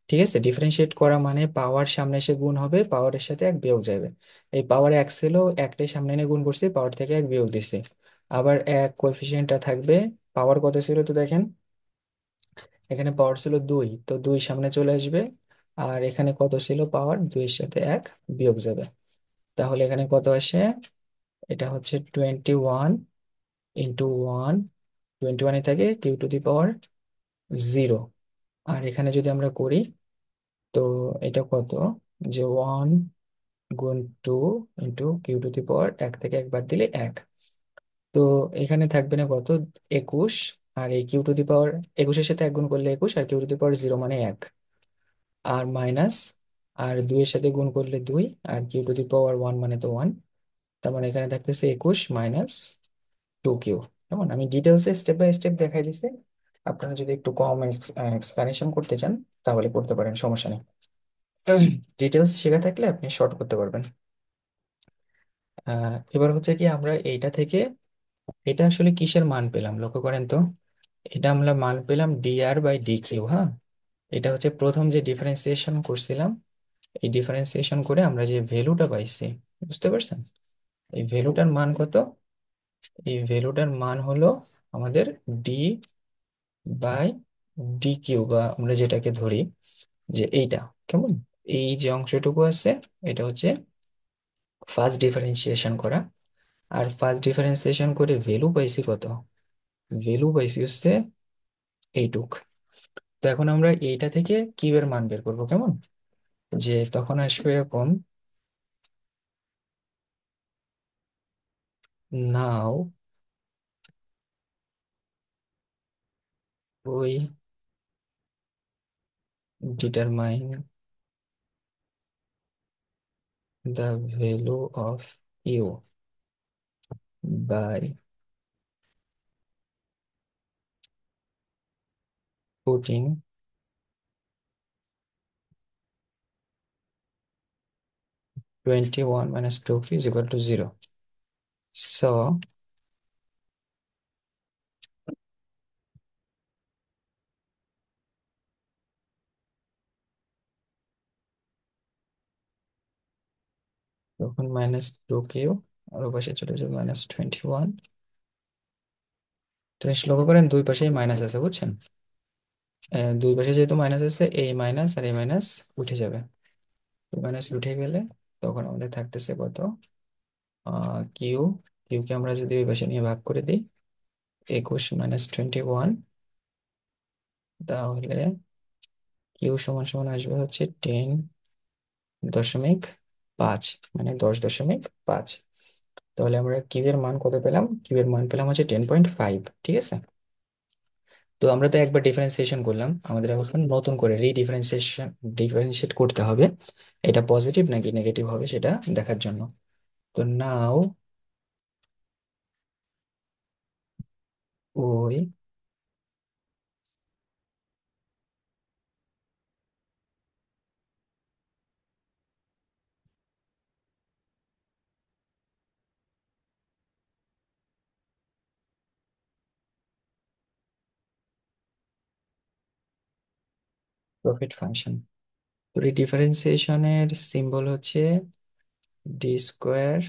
ঠিক আছে, ডিফারেন্সিয়েট করা মানে পাওয়ার সামনে এসে গুণ হবে, পাওয়ারের সাথে এক বিয়োগ যাবে। এই পাওয়ার এক ছিল, একটাই সামনে এনে গুণ করছি, পাওয়ার থেকে এক বিয়োগ দিছি, আবার এক কোএফিসিয়েন্টটা থাকবে। পাওয়ার কত ছিল তো দেখেন, এখানে পাওয়ার ছিল 2, তো 2 সামনে চলে আসবে, আর এখানে কত ছিল পাওয়ার, 2 এর সাথে এক বিয়োগ যাবে। তাহলে এখানে কত আসে, এটা হচ্ছে 21 × 1, 21 থাকে কিউ টু দি পাওয়ার 0। আর এখানে যদি আমরা করি, তো এটা কত, যে 1 × 2 × কিউ টু দি পাওয়ার 1 থেকে এক বাদ দিলে 1। তো এখানে থাকবে না কত, 21, আর এই কিউ টু দি পাওয়ার 21-এর সাথে এক গুণ করলে 21, আর কিউ টু দি পাওয়ার 0 মানে 1, আর মাইনাস, আর 2 এর সাথে গুণ করলে 2, আর কিউ টু দি পাওয়ার 1 মানে তো 1। তার মানে এখানে থাকতেছে 21 - 2 কিউ। যেমন আমি ডিটেলসে স্টেপ বাই স্টেপ দেখাই দিছি, আপনারা যদি একটু কম এক্সপ্লানেশন করতে চান তাহলে করতে পারেন, সমস্যা নেই। ডিটেলস শেখা থাকলে আপনি শর্ট করতে পারবেন। এবার হচ্ছে কি, আমরা এইটা থেকে এটা আসলে কিসের মান পেলাম লক্ষ্য করেন তো, এটা আমরা মান পেলাম dr/dq, হ্যাঁ। এটা হচ্ছে প্রথম যে ডিফারেন্সিয়েশন করছিলাম, এই ডিফারেন্সিয়েশন করে আমরা যে ভ্যালুটা পাইছি, বুঝতে পারছেন? এই ভ্যালুটার মান কত, এই ভ্যালুটার মান হলো আমাদের d/dq, বা আমরা যেটাকে ধরি যে এইটা, কেমন, এই যে অংশটুকু আছে, এটা হচ্ছে ফার্স্ট ডিফারেন্সিয়েশন করা। আর ফার্স্ট ডিফারেন্সিয়েশন করে ভ্যালু পাইছি কত, ভ্যালু পাইছি হচ্ছে এইটুক। তো এখন আমরা এইটা থেকে কিউ এর মান বের করবো, কেমন, যে তখন আসবে এরকম, নাও we determine the value of u by putting 21 - 2 is equal to 0. So তখন -2 কিউ, আর ও পাশে চলে যাবে -21। তো লক্ষ্য করেন দুই পাশেই মাইনাস আছে, বুঝছেন? দুই পাশে যেহেতু মাইনাস আছে, এই মাইনাস আর এই মাইনাস উঠে যাবে। মাইনাস উঠে গেলে তখন আমাদের থাকতেছে কত, কিউ, কিউকে আমরা যদি ওই পাশে নিয়ে ভাগ করে দিই, 21 - 21, তাহলে কিউ সমান সমান আসবে হচ্ছে 10.5, মানে 10.5। তাহলে আমরা কিউ এর মান কত পেলাম? কিউ এর মান পেলাম হচ্ছে 10.5, ঠিক আছে। তো আমরা তো একবার ডিফারেন্সিয়েশন করলাম, আমাদের এখন নতুন করে ডিফারেন্সিয়েট করতে হবে এটা পজিটিভ নাকি নেগেটিভ হবে সেটা দেখার জন্য। তো নাও ওই প্রফিট ফাংশন, তো এই ডিফারেন্সিয়েশনের সিম্বল হচ্ছে ডি স্কোয়ার।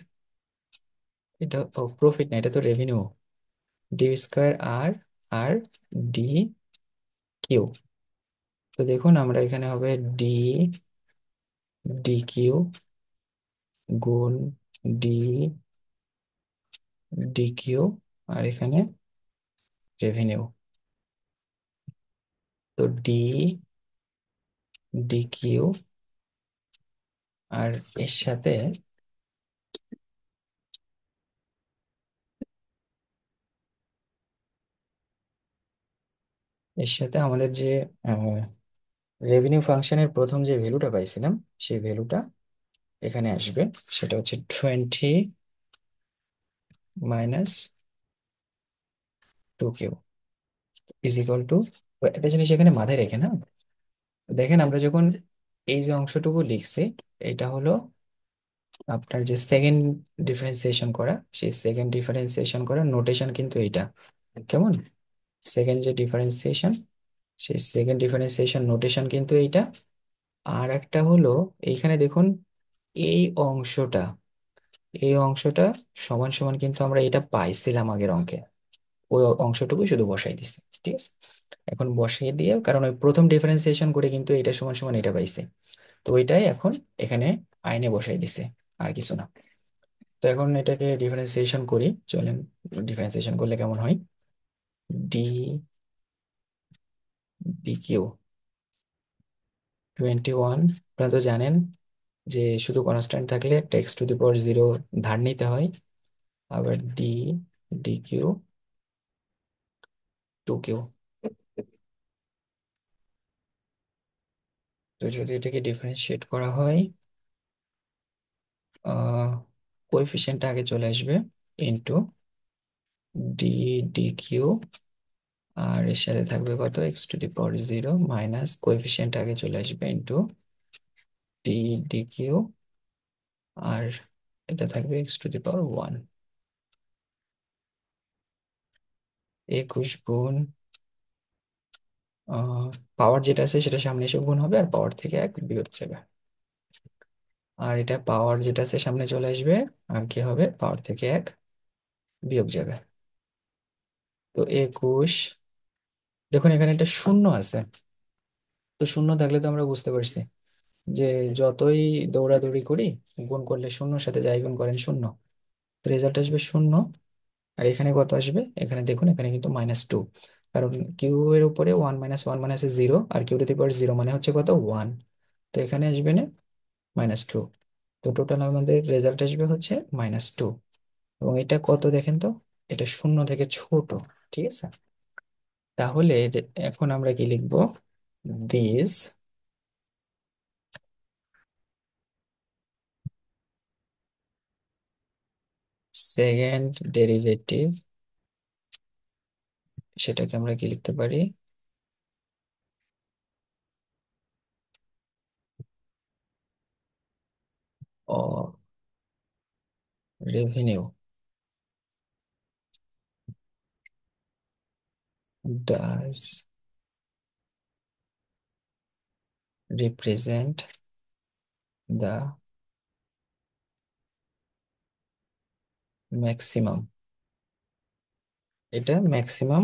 এটা প্রফিট না, এটা তো রেভিনিউ। ডি স্কোয়ার আর আর ডি কিউ। তো দেখুন আমরা এখানে হবে ডি ডি কিউ গুণ ডি ডি কিউ, আর এখানে রেভিনিউ। তো ডি ডি কিউ আর এর সাথে আমাদের যে রেভিনিউ ফাংশনের প্রথম যে ভ্যালুটা পাইছিলাম সেই ভ্যালুটা এখানে আসবে। সেটা হচ্ছে 20 - 2Q ইজ ইকুয়াল টু, একটা জিনিস এখানে মাথায় রেখে না, দেখেন আমরা যখন এই যে অংশটুকু লিখছি, এটা হলো আপনার যে সেকেন্ড ডিফারেন্সিয়েশন করা, সেই সেকেন্ড ডিফারেন্সিয়েশন করার নোটেশন কিন্তু এইটা, কেমন? সেকেন্ড যে ডিফারেন্সিয়েশন, সেই সেকেন্ড ডিফারেন্সিয়েশন নোটেশন কিন্তু এইটা। আর একটা হলো এইখানে দেখুন, এই অংশটা এই অংশটা সমান সমান কিন্তু আমরা এটা পাইছিলাম আগের অঙ্কে, ওই অংশটুকু শুধু বসাই দিছি, ঠিক আছে। এখন বসাই দিয়ে, কারণ ওই প্রথম ডিফারেন্সিয়েশন করে কিন্তু এটা সমান সমান এটা পাইছে, তো ওইটাই এখন এখানে আইনে বসাই দিছে, আর কিছু না। তো এখন এটাকে ডিফারেন্সিয়েশন করি, চলেন। ডিফারেন্সিয়েশন করলে কেমন হয়? ডি ডি কিউ 21, আপনারা তো জানেন যে শুধু কনস্ট্যান্ট থাকলে x⁴ ধার নিতে হয়। আবার ডি ডি কিউ 2Q। তো যদি এটাকে ডিফারেন্সিয়েট করা হয়, কোএফিসিয়েন্ট আগে চলে আসবে, ইন্টু ডি ডি কিউ, আর এর সাথে থাকবে কত? x⁴ মাইনাস কোএফিসিয়েন্ট আগে চলে আসবে ইন্টু ডি ডি কিউ, আর এটা থাকবে x⁴ 1। 21 গুণ পাওয়ার যেটা আছে সেটা সামনে এসে গুণ হবে, আর পাওয়ার থেকে 1 বিয়োগ যাবে। আর এটা পাওয়ার যেটা আছে সামনে চলে আসবে, আর কি হবে? পাওয়ার থেকে 1 বিয়োগ যাবে। তো 21, দেখুন এখানে একটা শূন্য আছে। তো শূন্য থাকলে তো আমরা বুঝতে পারছি যে যতই দৌড়াদৌড়ি করি, গুণ করলে শূন্যর সাথে যাই গুণ করেন শূন্য, রেজাল্ট আসবে শূন্য। আর এখানে কত আসবে? এখানে দেখুন, এখানে কিন্তু -2, কারণ কিউ এর উপরে 1 - 1 মানে আছে 0, আর কিউ⁴ 0 মানে হচ্ছে কত? 1। তো এখানে আসবে না -2। তো টোটাল আমাদের রেজাল্ট আসবে হচ্ছে -2। এবং এটা কত দেখেন তো, এটা শূন্য থেকে ছোট, ঠিক আছে। তাহলে এখন আমরা কি লিখবো? দিস সেকেন্ড ডেরিভেটিভ, সেটাকে আমরা কি লিখতে পারি? ও revenue does represent the maximum, এটা ম্যাক্সিমাম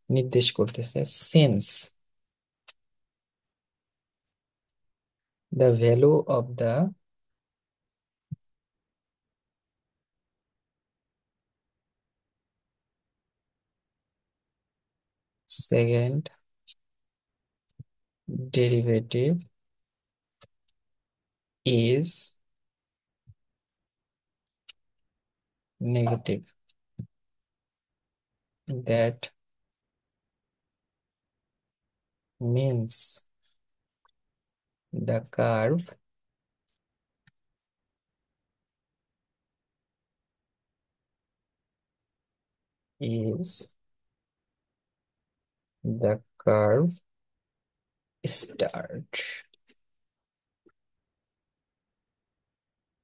নির্দেশ করতেছে, since the value of the second derivative is negative. That means the curve is the curve start.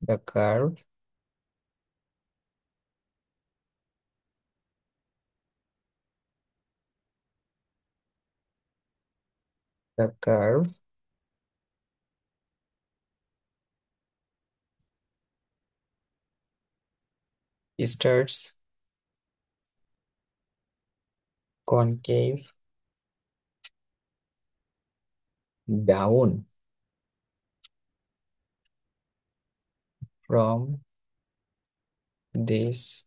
The curve the curve starts concave down from this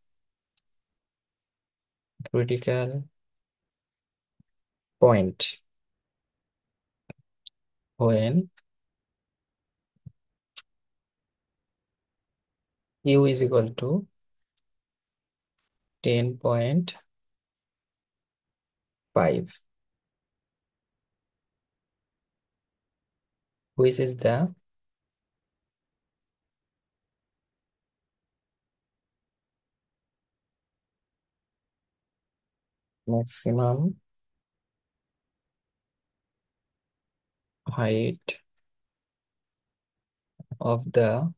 critical point when u is equal to 10.5, which is the maximum height of the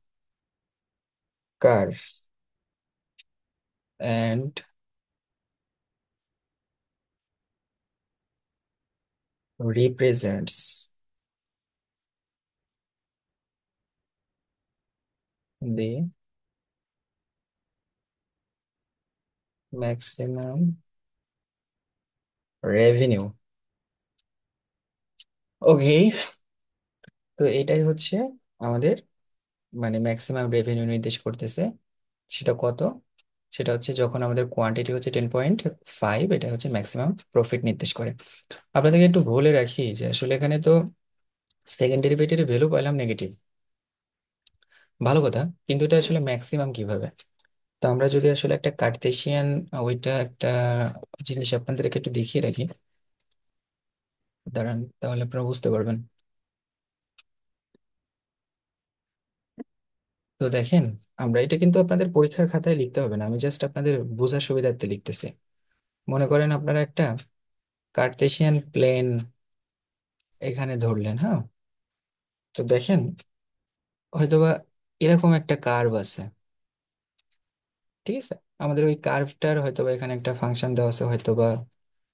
curve and represents the maximum revenue. ওকে, তো এটাই হচ্ছে আমাদের মানে maximum revenue নির্দেশ করতেছে। সেটা কত? সেটা হচ্ছে যখন আমাদের কোয়ান্টিটি হচ্ছে 10.5, এটা হচ্ছে ম্যাক্সিমাম প্রফিট নির্দেশ করে। আপনাদেরকে একটু বলে রাখি যে আসলে এখানে তো সেকেন্ড ডেরিভেটিভের ভ্যালু পাইলাম নেগেটিভ, ভালো কথা, কিন্তু এটা আসলে ম্যাক্সিমাম কিভাবে? তো আমরা যদি আসলে একটা কার্তেশিয়ান ওইটা একটা জিনিস আপনাদেরকে একটু দেখিয়ে রাখি, দাঁড়ান, তাহলে আপনারা বুঝতে পারবেন। তো দেখেন, আমরা এটা কিন্তু আপনাদের পরীক্ষার খাতায় লিখতে হবে না, আমি জাস্ট আপনাদের বোঝার সুবিধার্থে লিখতেছি। মনে করেন আপনারা একটা কার্তেশিয়ান প্লেন এখানে ধরলেন, হ্যাঁ? তো দেখেন, হয়তোবা এরকম একটা কার্ভ আছে, ঠিক আছে? আমাদের ওই কার্ভটার হয়তোবা এখানে একটা ফাংশন দেওয়া আছে, হয়তোবা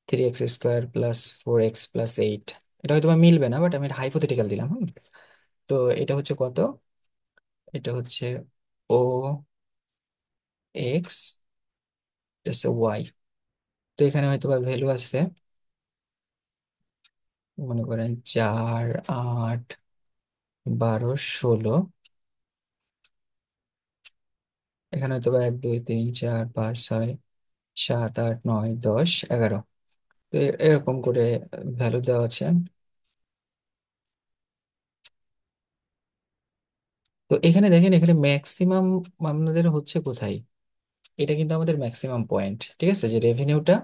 3x² + 4x + 8। এটা হয়তোবা মিলবে না, বাট আমি হাইপোথেটিক্যাল দিলাম। তো এটা হচ্ছে কত? এটা হচ্ছে ও এক্স, ওয়াই। তো এখানে হয়তোবা ভ্যালু আছে, মনে করেন 4, 8, 12, 16। এখানে হয়তো বা 1, 2, 3, 4, 5, 6, 7, 8, 9, 10, 11। তো এরকম করে ভ্যালু দেওয়া আছে। তো এখানে দেখেন, এখানে ম্যাক্সিমাম আপনাদের হচ্ছে কোথায়? এটা কিন্তু আমাদের ম্যাক্সিমাম পয়েন্ট, ঠিক আছে? যে রেভিনিউটা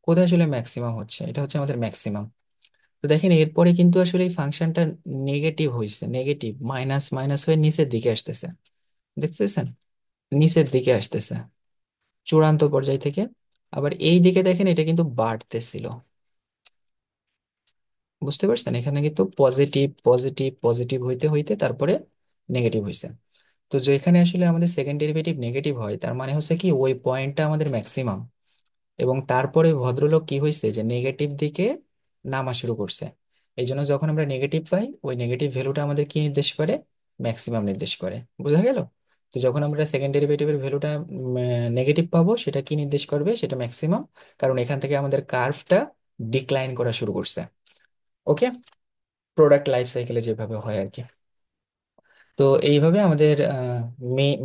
কোথায় আসলে ম্যাক্সিমাম হচ্ছে, এটা হচ্ছে আমাদের ম্যাক্সিমাম। তো দেখেন, এরপরে কিন্তু আসলে এই ফাংশনটা নেগেটিভ হয়েছে, নেগেটিভ মাইনাস মাইনাস হয়ে নিচের দিকে আসতেছে, দেখতেছেন? নিচের দিকে আসতেছে চূড়ান্ত পর্যায় থেকে। আবার এই দিকে দেখেন, এটা কিন্তু বাড়তেছিল, বুঝতে পারছেন? এখানে কিন্তু পজিটিভ পজিটিভ পজিটিভ হইতে হইতে তারপরে নেগেটিভ হয়েছে। তো যেখানে আসলে আমাদের সেকেন্ড ডেরিভেটিভ নেগেটিভ হয়, তার মানে হচ্ছে কি ওই পয়েন্টটা আমাদের ম্যাক্সিমাম। এবং তারপরে ভদ্রলোক কি হয়েছে, যে নেগেটিভ দিকে নামা শুরু করছে। এই জন্য যখন আমরা নেগেটিভ পাই, ওই নেগেটিভ ভ্যালুটা আমাদের কি নির্দেশ করে? ম্যাক্সিমাম নির্দেশ করে। বোঝা গেল? তো যখন আমরা সেকেন্ড ডেরিভেটিভের ভ্যালুটা নেগেটিভ পাবো, সেটা কি নির্দেশ করবে? সেটা ম্যাক্সিমাম, কারণ এখান থেকে আমাদের কার্ভটা ডিক্লাইন করা শুরু করছে। ওকে, প্রোডাক্ট লাইফ সাইকেলে যেভাবে হয় আর কি। তো এইভাবে আমাদের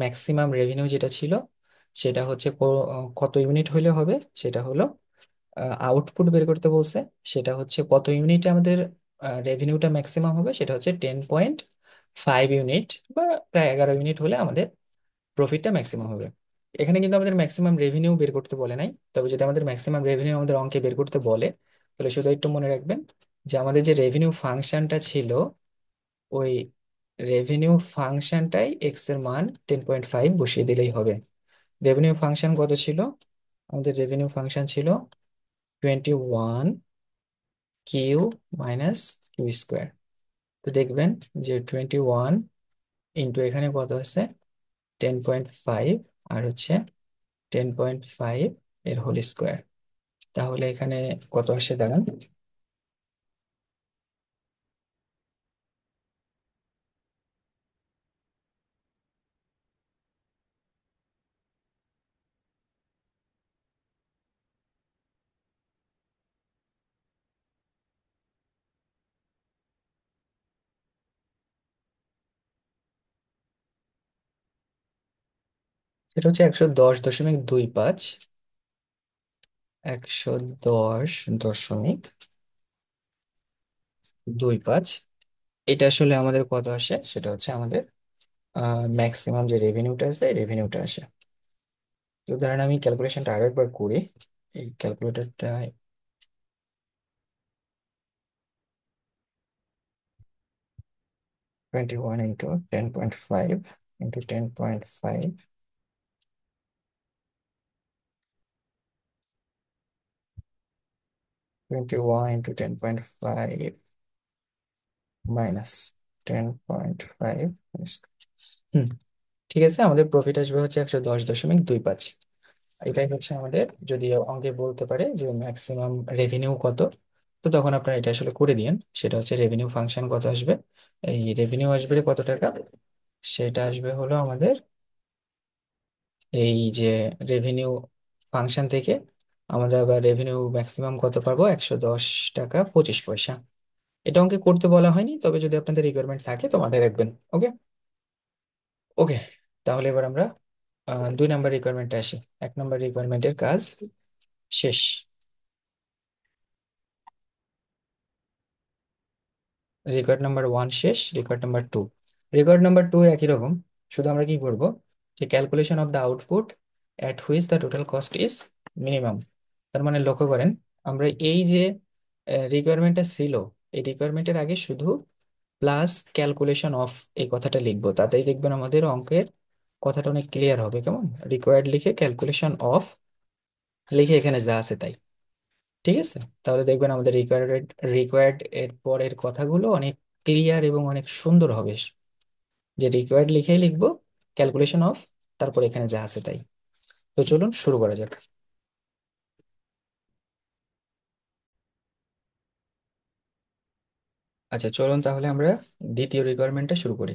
ম্যাক্সিমাম রেভিনিউ যেটা ছিল, সেটা হচ্ছে কত ইউনিট হইলে হবে, সেটা হলো আউটপুট বের করতে বলছে। সেটা হচ্ছে কত ইউনিটে আমাদের রেভিনিউটা ম্যাক্সিমাম হবে সেটা হচ্ছে 10.5 ইউনিট, বা প্রায় 11 ইউনিট হলে আমাদের প্রফিটটা ম্যাক্সিমাম হবে। এখানে কিন্তু আমাদের ম্যাক্সিমাম রেভিনিউ বের করতে বলে নাই, তবে যদি আমাদের ম্যাক্সিমাম রেভিনিউ আমাদের অঙ্কে বের করতে বলে, তাহলে শুধু একটু মনে রাখবেন যে আমাদের যে রেভিনিউ ফাংশনটা ছিল, ওই রেভিনিউ ফাংশনটাই এক্স এর মান 10.5 বসিয়ে দিলেই হবে। রেভিনিউ ফাংশন কত ছিল? আমাদের রেভিনিউ ফাংশন ছিল 21 কিউ মাইনাস কিউ স্কোয়ার। তো দেখবেন যে 21 এখানে কত আছে, 10.5, আর হচ্ছে 10.5 এর হোল স্কোয়ার। তাহলে এখানে কত আসে দাঁড়ান। সেটা হচ্ছে 110.25, 110.25। এটা আসলে আমাদের কত আসে, সেটা হচ্ছে আমাদের ম্যাক্সিমাম যে রেভিনিউটা আছে, রেভিনিউটা আসে। তো ধরেন আমি ক্যালকুলেশনটা আরো একবার করি। এই ক্যালকুলেটরটা 21 × 10.5 × 10.5, 21 × 10.5 -10.5। হুম, ঠিক আছে, আমাদের প্রফিট আসবে হচ্ছে 110.25। এটাই হচ্ছে আমাদের, যদি অঙ্কে বলতে পারে যে ম্যাক্সিমাম রেভিনিউ কত, তো তখন আপনারা এটা আসলে করে দিয়েন। সেটা হচ্ছে রেভিনিউ ফাংশন কত আসবে, এই রেভিনিউ আসবে কত টাকা, সেটা আসবে হলো আমাদের এই যে রেভিনিউ ফাংশন থেকে আমরা আবার রেভিনিউ ম্যাক্সিমাম কত পাবো, 110 টাকা 25 পয়সা। এটা অঙ্কে করতে বলা হয়নি, তবে যদি আপনাদের রিকোয়ারমেন্ট থাকে তো মাথায় রাখবেন। ওকে। ওকে, তাহলে এবার আমরা 2 নাম্বার রিকোয়ারমেন্টে আসি। 1 নাম্বার রিকোয়ারমেন্টের কাজ শেষ। রেকর্ড নাম্বার 1 শেষ, রেকর্ড নাম্বার 2। রেকর্ড নাম্বার 2 একই রকম, শুধু আমরা কি করব, যে calculation of the output at which the total cost is minimum. তার মানে লক্ষ্য করেন, আমরা এই যে রিকোয়ারমেন্টটা ছিল, এই রিকোয়ারমেন্টের আগে শুধু প্লাস ক্যালকুলেশন অফ এই কথাটা লিখবো, তাতেই দেখবেন আমাদের অঙ্কের কথাটা অনেক ক্লিয়ার হবে। কেমন, রিকোয়ার্ড লিখে ক্যালকুলেশন অফ লিখে এখানে যা আছে তাই। ঠিক আছে, তাহলে দেখবেন আমাদের রিকোয়ার্ড এর পরের কথাগুলো অনেক ক্লিয়ার এবং অনেক সুন্দর হবে। যে রিকোয়ার্ড লিখেই লিখবো ক্যালকুলেশন অফ, তারপর এখানে যা আছে তাই। তো চলুন শুরু করা যাক। আচ্ছা, চলুন তাহলে আমরা দ্বিতীয় রিকোয়ারমেন্টটা শুরু করি।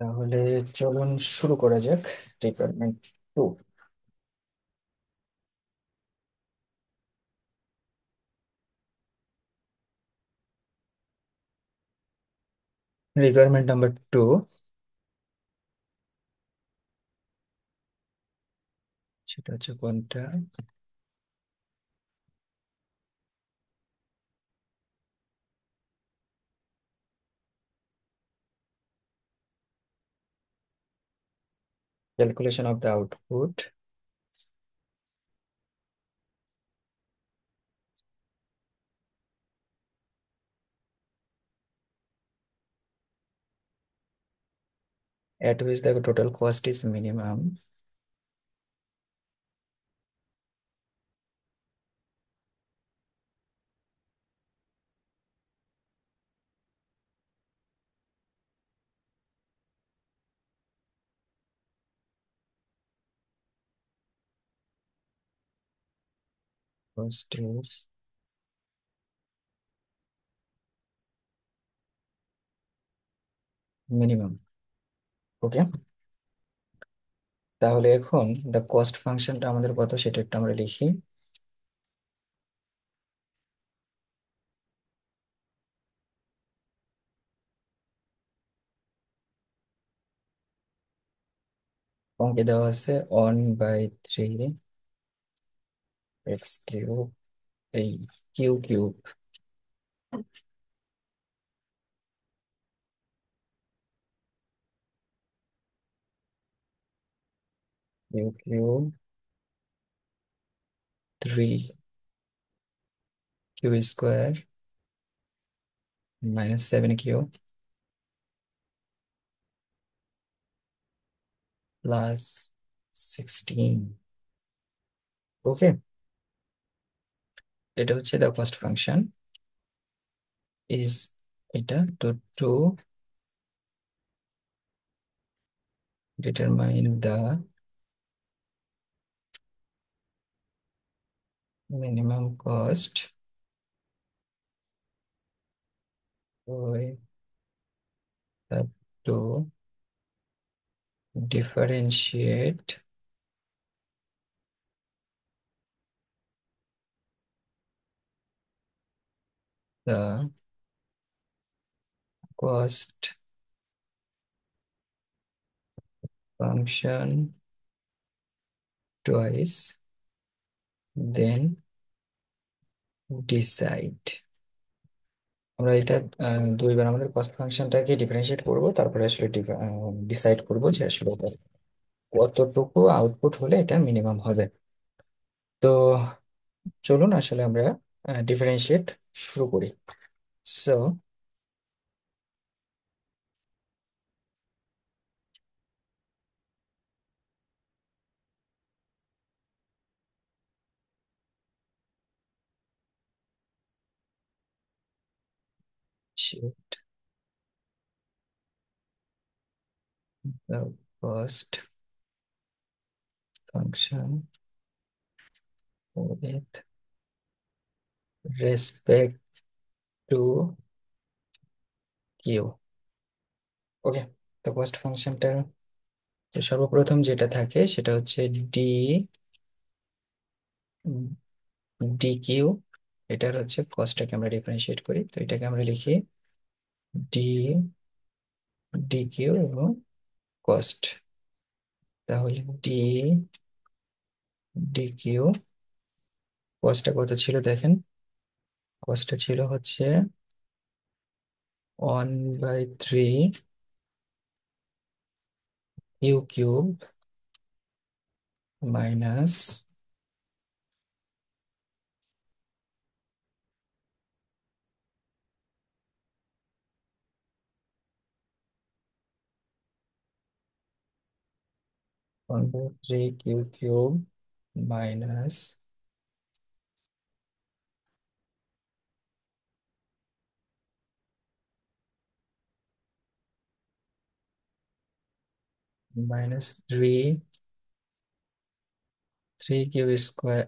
তাহলে চলুন শুরু করা যাক। রিকোয়ারমেন্ট 2। রিকোয়ারমেন্ট নাম্বার 2, সেটা হচ্ছে কোনটা, calculation of the output at which the total cost is minimum. Cost is minimum. ওকে, তাহলে এখন দ্য কস্ট ফাংশনটা আমাদের কত সেটা একটু আমরা লিখি। অঙ্কে দেওয়া আছে 1/3 x³ এই q cube q cube 3 q square -7 q +16। Okay, এটা হচ্ছে দ্য কস্ট ফাংশন ইজ, এটা to determine the minimum cost, we have to differentiate the cost function twice, then decide। আমরা এটা দুইবার আমাদের কস্ট ফাংশনটাকে ডিফারেন্সিয়েট করব, তারপরে আসলে ডিসাইড করব যে আসলে ওটা কতটুকু আউটপুট হলে এটা মিনিমাম হবে। তো চলুন আসলে আমরা ডিফারেন্সিয়েট শুরু করি। So the cost function with respect to q। ওকে, তো কস্ট ফাংশনটা, তো সর্বপ্রথম যেটা থাকে সেটা হচ্ছে ডি ডি কিউ। এটার হচ্ছে কস্টটাকে আমরা ডিফারেন্সিয়েট করি, তো এটাকে আমরা লিখি ডি ডি কিউ এবং কস্ট। তাহলে ডি ডি কিউ কস্টটা কত ছিল দেখেন, কস্টটা ছিল হচ্ছে 1/3 q cube minus 1/3 q cube minus -3 3 q square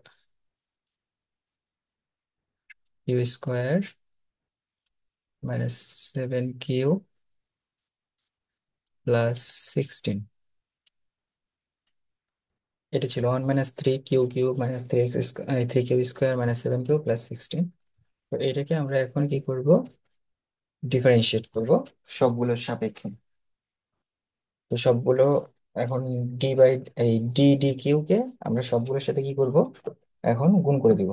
-7 q +16। এটা ছিল 1 - 3 q cube -3 q square -7 q +16। তো এটাকে আমরা এখন কি করব, ডিফারেন্সিয়েট করব সবগুলোর সাপেক্ষে। তো সবগুলো এখন ডি বাই এই ডি ডি কিউ কে আমরা সবগুলোর সাথে কি করব, এখন গুণ করে দিব।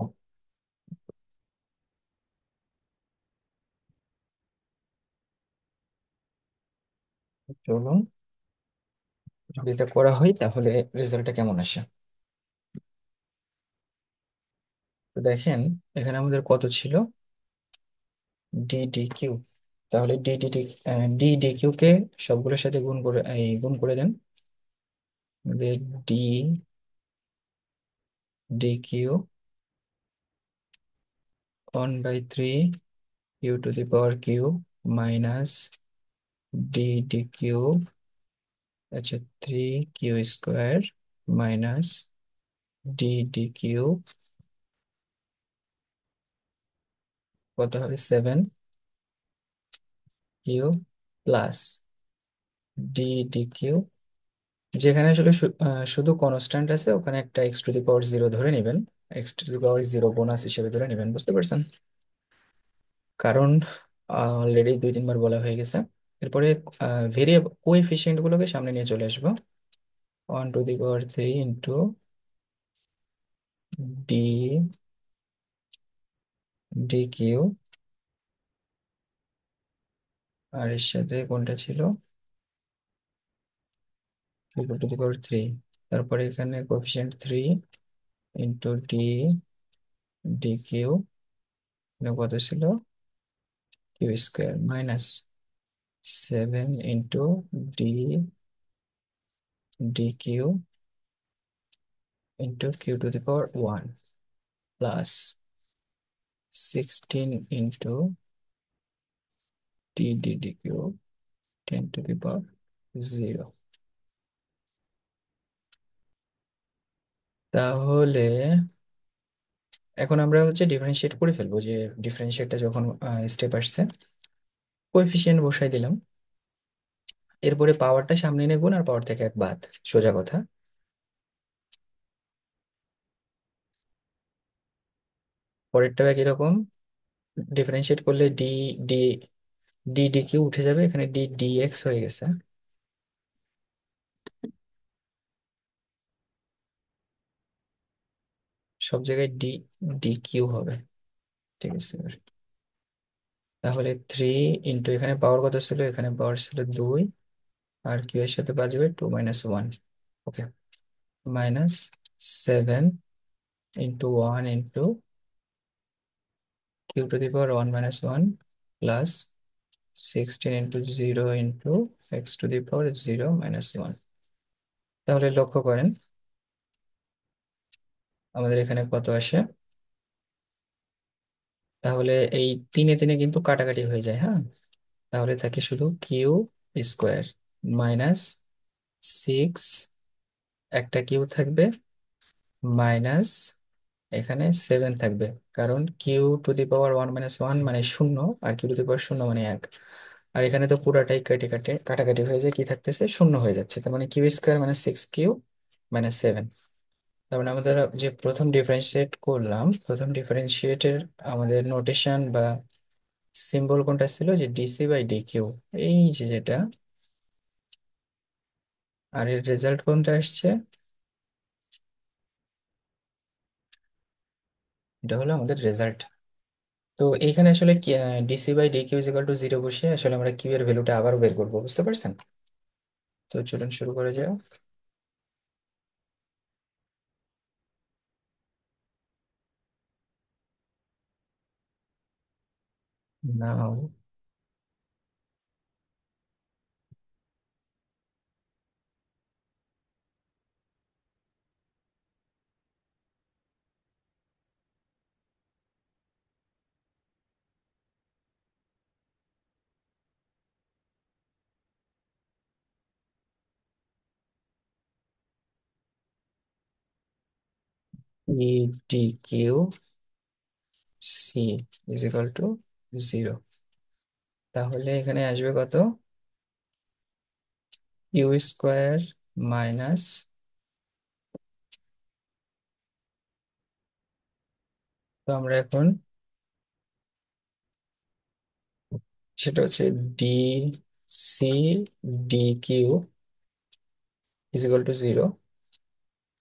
চলুন, যদি এটা করা হয় তাহলে রেজাল্টটা কেমন আসে। তো দেখেন, এখানে আমাদের কত ছিল, ডি ডি কিউ। তাহলে ডি ডি কিউ কে সবগুলোর সাথে গুণ করে দেন। আমাদের d d q 1/3 q to the power cube minus d d cube, আচ্ছা 3 q square minus d d cube কত হবে 7 কিউ প্লাস ডি কিউ, যেখানে আসলে শুধু কনস্ট্যান্ট আছে, ওখানে একটা x⁴ ধরে নেবেন, x⁴ বোনাস হিসেবে ধরে নেবেন, বুঝতে পারছেন? কারণ অলরেডি 2-3 বার বলা হয়ে গেছে। এরপরে ভেরিয়েবল কোএফিসিয়েন্ট গুলোকে সামনে নিয়ে চলে আসবো। 1⁻³ ইন্টু ডি ডি কিউ, আর এর সাথে কোনটা ছিল, কিউ⁴, তারপরে এখানে কোএফিসিয়েন্ট 3 ইন্টু ডি কিউ, কত ছিল, কিউ² minus 7 into d q into কিউ⁴ প্লাস 16 ইন্টু ডি কিউ 10⁻0। তাহলে এখন আমরা হচ্ছে ডিফারেন্সিয়েট করে ফেলবো, যে ডিফারেন্সিয়েটটা যখন স্টেপ আসছে, কোএফিসিয়েন্ট বসাই দিলাম। এরপরে পাওয়ারটা সামনে এনে গুণ, আর পাওয়ার থেকে এক বাদ, সোজা কথা। পরেরটাও একই রকম, ডিফারেন্সিয়েট করলে ডি ডি ডি কিউ উঠে যাবে, এখানে ডি এক্স হয়ে গেছে। সব জায়গায় ডি কিউ হবে। ঠিক আছে, তাহলে 3 ইন্টু, এখানে পাওয়ার কত ছিল, এখানে পাওয়ার ছিল 2, আর কিউ এর সাথে বাজবে 2 - 1। ওকে, -7 ইন্টু 1 ইন্টু কিউ⁴ প্লাস 16 ইন্টু 0 ইন্টু x⁴ তাহলে লক্ষ্য করেন আমাদের এখানে কত আসে। তাহলে এই 3 এ 3 কিন্তু কাটাকাটি হয়ে যায়, হ্যাঁ। তাহলে থাকে শুধু কিউ² মাইনাস 6, একটা কিউ থাকবে, মাইনাস এখানে 7 থাকবে, কারণ কিউ⁴ 1 - 1 মানে 0, আর কিউ⁴ 0 মানে 1। আর এখানে তো পুরাটাই কেটে কেটে কাটাকাটি হয়ে যায়, কি থাকতেছে, 0 হয়ে যাচ্ছে, তার মানে কিউ² মানে 6 কিউ - 7। তার মানে আমাদের যে প্রথম ডিফারেন্সিয়েট করলাম, প্রথম ডিফারেন্সিয়েটের আমাদের নোটেশন বা সিম্বল কোনটা ছিল, যে ডিসি/ডিকিউ, এই যে যেটা, আর এর রেজাল্ট কোনটা আসছে, এটা হলো আমাদের রেজাল্ট। তো এইখানে আসলে ডিসি/ডিকিউ = 0 বসে আসলে আমরা কিউ এর ভ্যালুটা আবারও বের করবো, বুঝতে পারছেন? তো চলুন শুরু করা যাক। নাও ই ডি কিউ সি = 0, তাহলে এখানে আসবে কত, কিউ² মাইনাস, তো আমরা এখন সেটা হচ্ছে dc/dq = 0।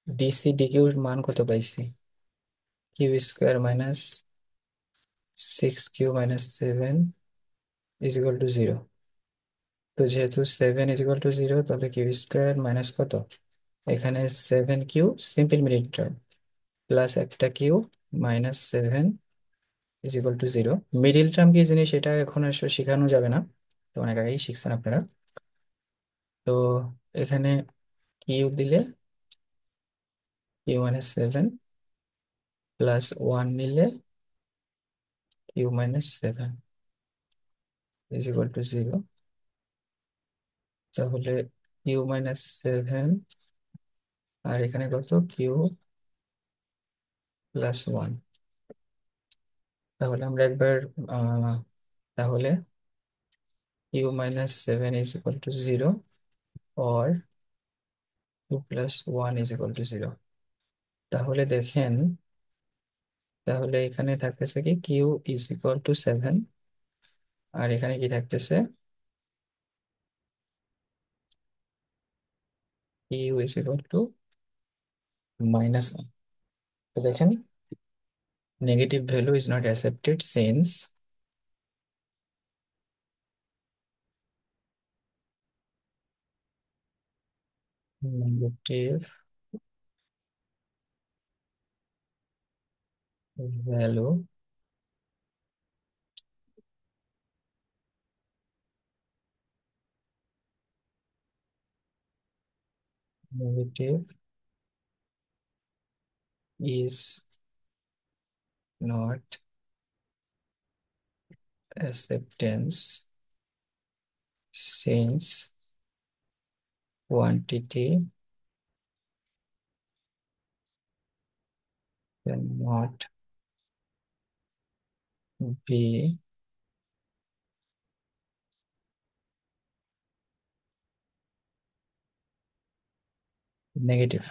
dc/dq এর মান কত পাইছি, কিউ² মাইনাস 6 কিউ - 7 তো যেহেতু 7 = 0, তাহলে কিউ² মাইনাস কত, এখানে 7 q, simple middle term, plus একটা কিউ -7 = 0। মিডিল টার্ম কি জিনিস সেটা এখন আসলে শেখানো যাবে না, তো অনেক আগেই শিখছেন আপনারা। তো এখানে কিউ দিলে, কিউ - 7 প্লাস 1 নিলে কিউ - 7 = 0, তাহলে কিউ - 7, আর এখানে কত, কিউ +1। তাহলে আমরা একবার আহ তাহলে u-7 is equal to 0 or 2 + 1 is equal to 0। তাহলে দেখেন, তাহলে এখানে থাকতেছে কি q is equal to 7, আর এখানে কি থাকতেছে q is equal to -1। তো দেখেন, negative value is not accepted since negative value negative is not acceptance since quantity cannot be negative.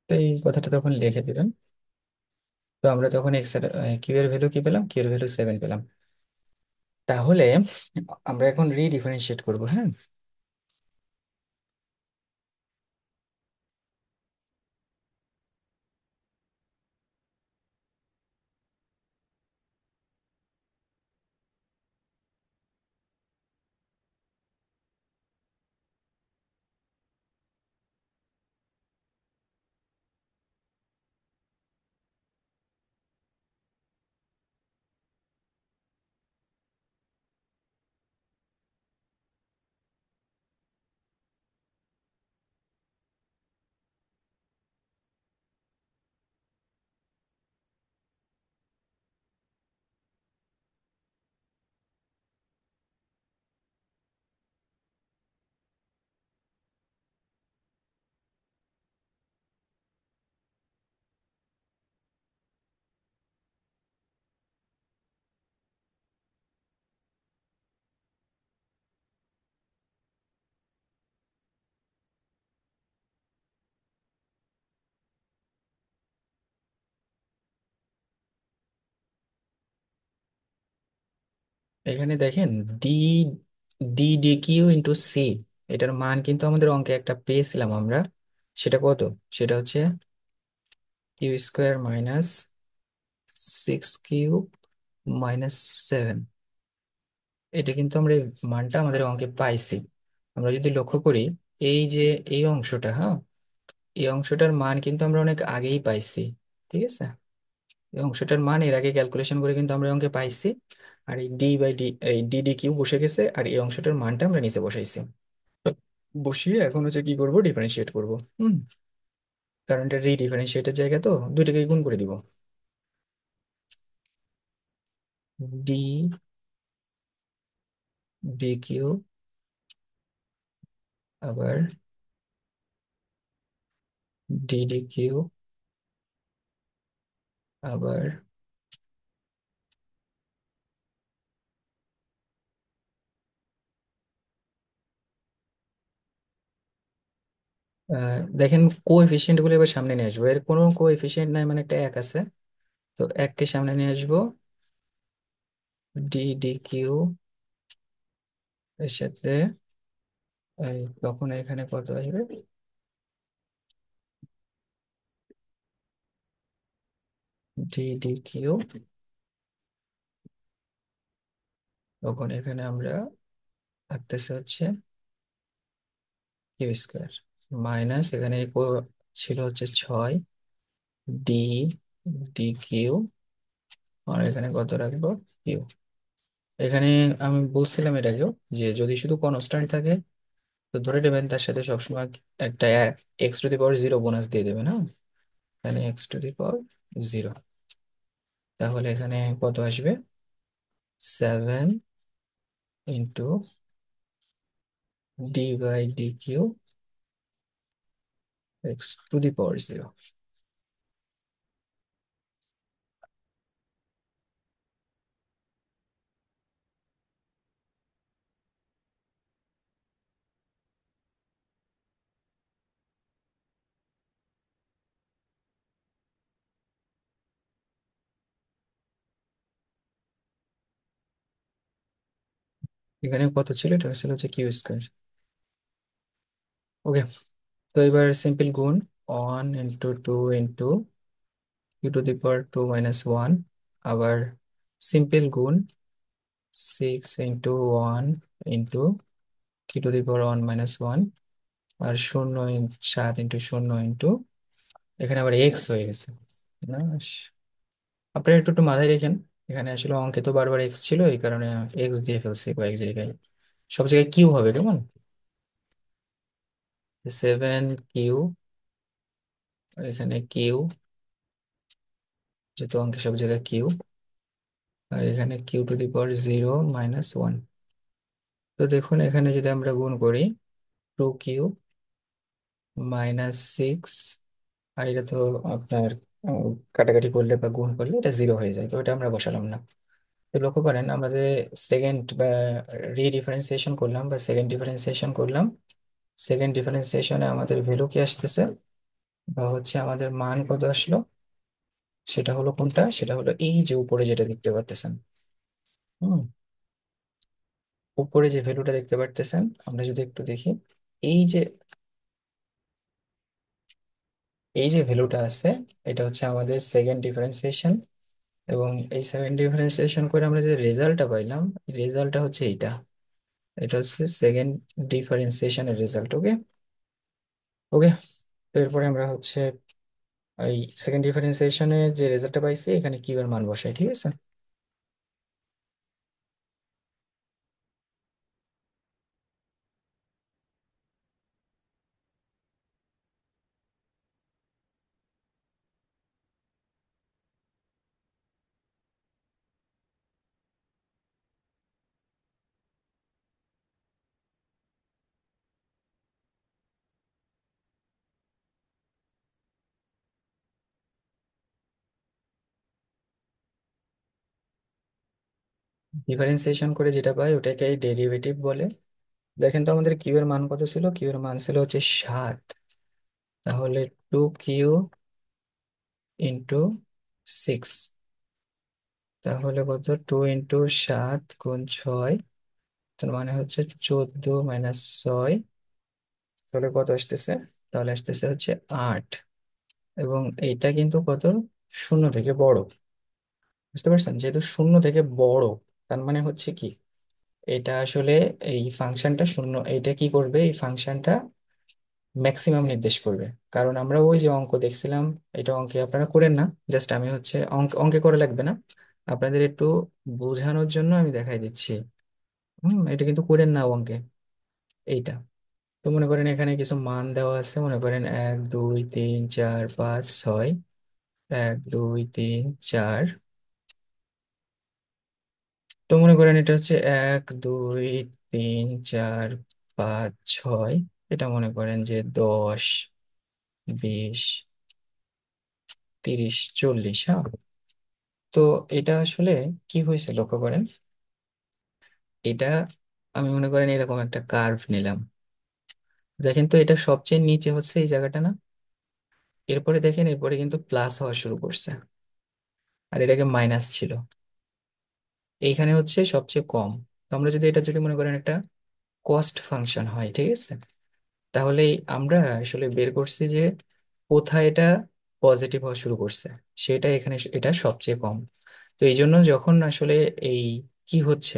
তো এই কথাটা তখন লিখে দিবেন। তো আমরা তখন এক্স এর কিউ এর ভ্যালু কি পেলাম, কিউ এর ভ্যালু 7 পেলাম। তাহলে আমরা এখন রিডিফারেন্সিয়েট করব, হ্যাঁ। এখানে দেখেন, d d d q into c, এটার মান কিন্তু আমাদের অঙ্কে একটা পেয়েছিলাম আমরা। সেটা কত? সেটা হচ্ছে q² - 6 কিউব - 7। এটা কিন্তু আমরা এই মানটা আমাদের অঙ্কে পাইছি। আমরা যদি লক্ষ্য করি, এই যে এই অংশটা, হ্যাঁ, এই অংশটার মান কিন্তু আমরা অনেক আগেই পাইছি। ঠিক আছে, এই অংশটার মান এর আগে ক্যালকুলেশন করে কিন্তু আমরা এই অঙ্কে পাইছি। আর এই ডি/ডি, এই ডি কিউ বসে গেছে, আর এই অংশটার মানটা আমরা নিচে বসাইছি। তো বসিয়ে এখন হচ্ছে কি করব, ডিফারেন্সিয়েট করব। হুম, কারণ এটা রিডিফারেন্সিয়েটের জায়গা, তো দুইটাকে গুণ করে দিব। ডি ডি কিউ, আবার ডি কিউ, আবার দেখেন, কোএফিসিয়েন্ট গুলো এবার সামনে নিয়ে আসবো। এর কোনো কোএফিসিয়েন্ট নাই, মানে একটা এক আছে। তো এককে সামনে নিয়ে আসবো, ডি কিউ এর সাথে তখন এখানে কত আসবে, ডি কিউ, তখন এখানে আমরা থাকতেছে হচ্ছে কিউ² মাইনাস এখানে ছিল হচ্ছে 6 ডি ডি কিউ, আর এখানে কত রাখবো, কিউ। এখানে আমি বলছিলাম এটাকেও, যে যদি শুধু কনস্ট্যান্ট থাকে তো ধরে নেবেন তার সাথে সবসময় একটা x⁻0 বোনাস দিয়ে দেবেন, হ্যাঁ। এখানে x⁻0, তাহলে এখানে কত আসবে, 7 × d/dq x⁻0। এখানে কত ছিল, এটা ছিল হচ্ছে কিউ স্কোয়ার। ওকে, তো এবার সিম্পল গুণ, 1 × 2 × q⁻2 - 1, আবার সিম্পল গুণ 6 × 1 × q⁻1 - 1, আর 7 × 0 এখানে আবার এক্স হয়ে গেছে না। আপনারা একটু একটু মাথায় রেখেন, এখানে আসলে অঙ্কে তো বারবার এক্স ছিল, এই কারণে এক্স দিয়ে ফেলছি কয়েক জায়গায়। সব জায়গায় কিউ হবে কেমন, 7 কিউ, এখানে কিউ, যেহেতু অঙ্কে সব জায়গায় কিউ, আর এখানে q⁻0 - 1। তো দেখুন এখানে যদি আমরা গুণ করি, 2q - 6, আর এটা তো আপনার আহ, কাটাকাটি করলে বা গুণ করলে এটা জিরো হয়ে যায়, তো এটা আমরা বসালাম না। তো লক্ষ্য করেন আমরা যে সেকেন্ড বা রিডিফারেন্সিয়েশন করলাম বা সেকেন্ড ডিফারেন্সিয়েশন করলাম, সেকেন্ড ডিফারেন্সিয়েশনে আমাদের ভ্যালু কি আসতেছে, বা হচ্ছে আমাদের মান কত আসলো, সেটা হলো কোনটা, সেটা হলো এই যে উপরে যেটা দেখতে পাচ্ছেন। হুম, উপরে যে ভ্যালুটা দেখতে পারতেছেন, আমরা যদি একটু দেখি, এই যে এই যে ভ্যালুটা আছে, এটা হচ্ছে আমাদের সেকেন্ড ডিফারেন্সিয়েশন। এবং এই সেকেন্ড ডিফারেন্সিয়েশন করে আমরা যে রেজাল্টটা পাইলাম, রেজাল্টটা হচ্ছে এইটা, এটা হচ্ছে সেকেন্ড ডিফারেন্সিয়েশনের রেজাল্ট। ওকে, ওকে, তো এরপরে আমরা হচ্ছে এই সেকেন্ড ডিফারেন্সিয়েশনে যে রেজাল্টটা পাইছি এখানে কিউ এর মান বসাই, ঠিক আছে। ডিফারেন্সিয়েশন করে যেটা পাই ওটাকে ডেরিভেটিভ বলে। দেখেন তো আমাদের কিউ এর মান কত ছিল, কিউ এর মান ছিল হচ্ছে 7, তাহলে 2q × 6, তাহলে কত, 2 × 7 × 6, তার মানে হচ্ছে 14 - 6, তাহলে কত আসতেছে, তাহলে আসতেছে হচ্ছে 8। এবং এইটা কিন্তু কত, শূন্য থেকে বড়, বুঝতে পারছেন, যেহেতু শূন্য থেকে বড়, তার মানে হচ্ছে কি, এটা আসলে এই ফাংশনটা শূন্য, এটা কি করবে, এই ফাংশনটা ম্যাক্সিমাম নির্দেশ করবে। কারণ আমরা ওই যে অঙ্ক দেখছিলাম, এটা অঙ্কে আপনারা করেন না, জাস্ট আমি হচ্ছে অঙ্কে করে লাগবে না, আপনাদের একটু বোঝানোর জন্য আমি দেখাই দিচ্ছি। এটা কিন্তু করেন না অঙ্কে এইটা। তো মনে করেন এখানে কিছু মান দেওয়া আছে, মনে করেন 1 2 3 4 5 6, 1 2 3 4। তো মনে করেন এটা হচ্ছে 1 2 3 4 5 6, এটা মনে করেন যে 10 20 30 40, হ্যাঁ। তো এটা আসলে কি হয়েছে লক্ষ্য করেন, এটা আমি মনে করেন এরকম একটা কার্ভ নিলাম, দেখেন তো এটা সবচেয়ে নিচে হচ্ছে এই জায়গাটা না, এরপরে দেখেন এরপরে কিন্তু প্লাস হওয়া শুরু করছে, আর এটাকে মাইনাস ছিল, এইখানে হচ্ছে সবচেয়ে কম। তো আমরা যদি এটা যদি মনে করেন একটা কস্ট ফাংশন হয়, ঠিক আছে, তাহলে আমরা আসলে বের করছি যে কোথায় এটা পজিটিভ হওয়া শুরু করছে, সেটা এখানে এটা সবচেয়ে কম। তো এই জন্য যখন আসলে এই কি হচ্ছে,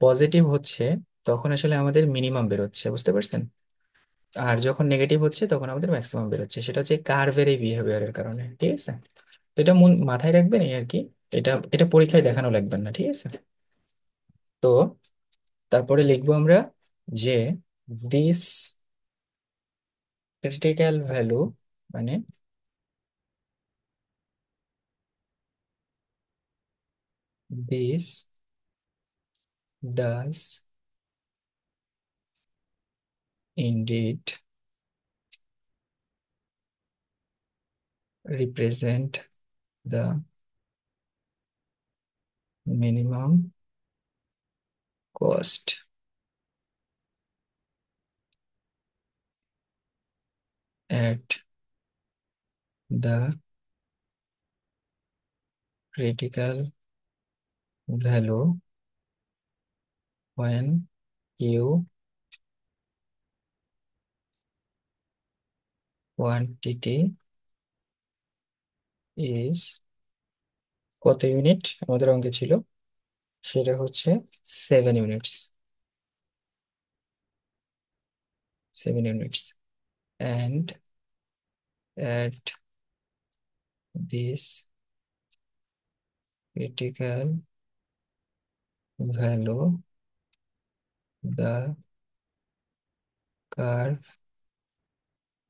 পজিটিভ হচ্ছে, তখন আসলে আমাদের মিনিমাম বেরোচ্ছে, বুঝতে পারছেন। আর যখন নেগেটিভ হচ্ছে তখন আমাদের ম্যাক্সিমাম বেরোচ্ছে, সেটা হচ্ছে কার্ভের এই বিহেভিয়ারের কারণে, ঠিক আছে। তো এটা মাথায় রাখবেন এই আর কি, এটা এটা পরীক্ষায় দেখানো লাগবে না, ঠিক আছে। তো তারপরে লিখবো আমরা যে দিস ক্রিটিক্যাল ভ্যালু, মানে this does indeed represent the minimum cost at the critical value when q quantity is কত ইউনিট আমাদের অঙ্কে ছিল, সেটা হচ্ছে 7 units. 7 units and at this critical value the curve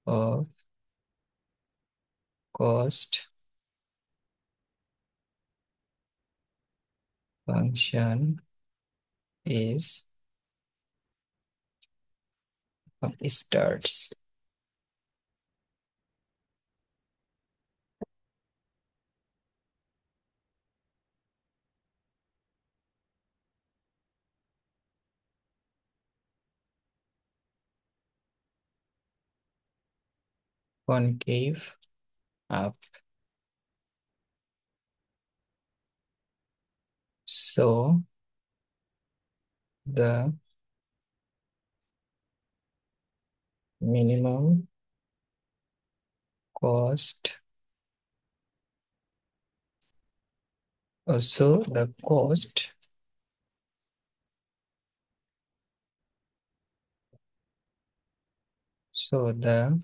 of cost function is starts concave up. So the minimum cost, so the cost, so the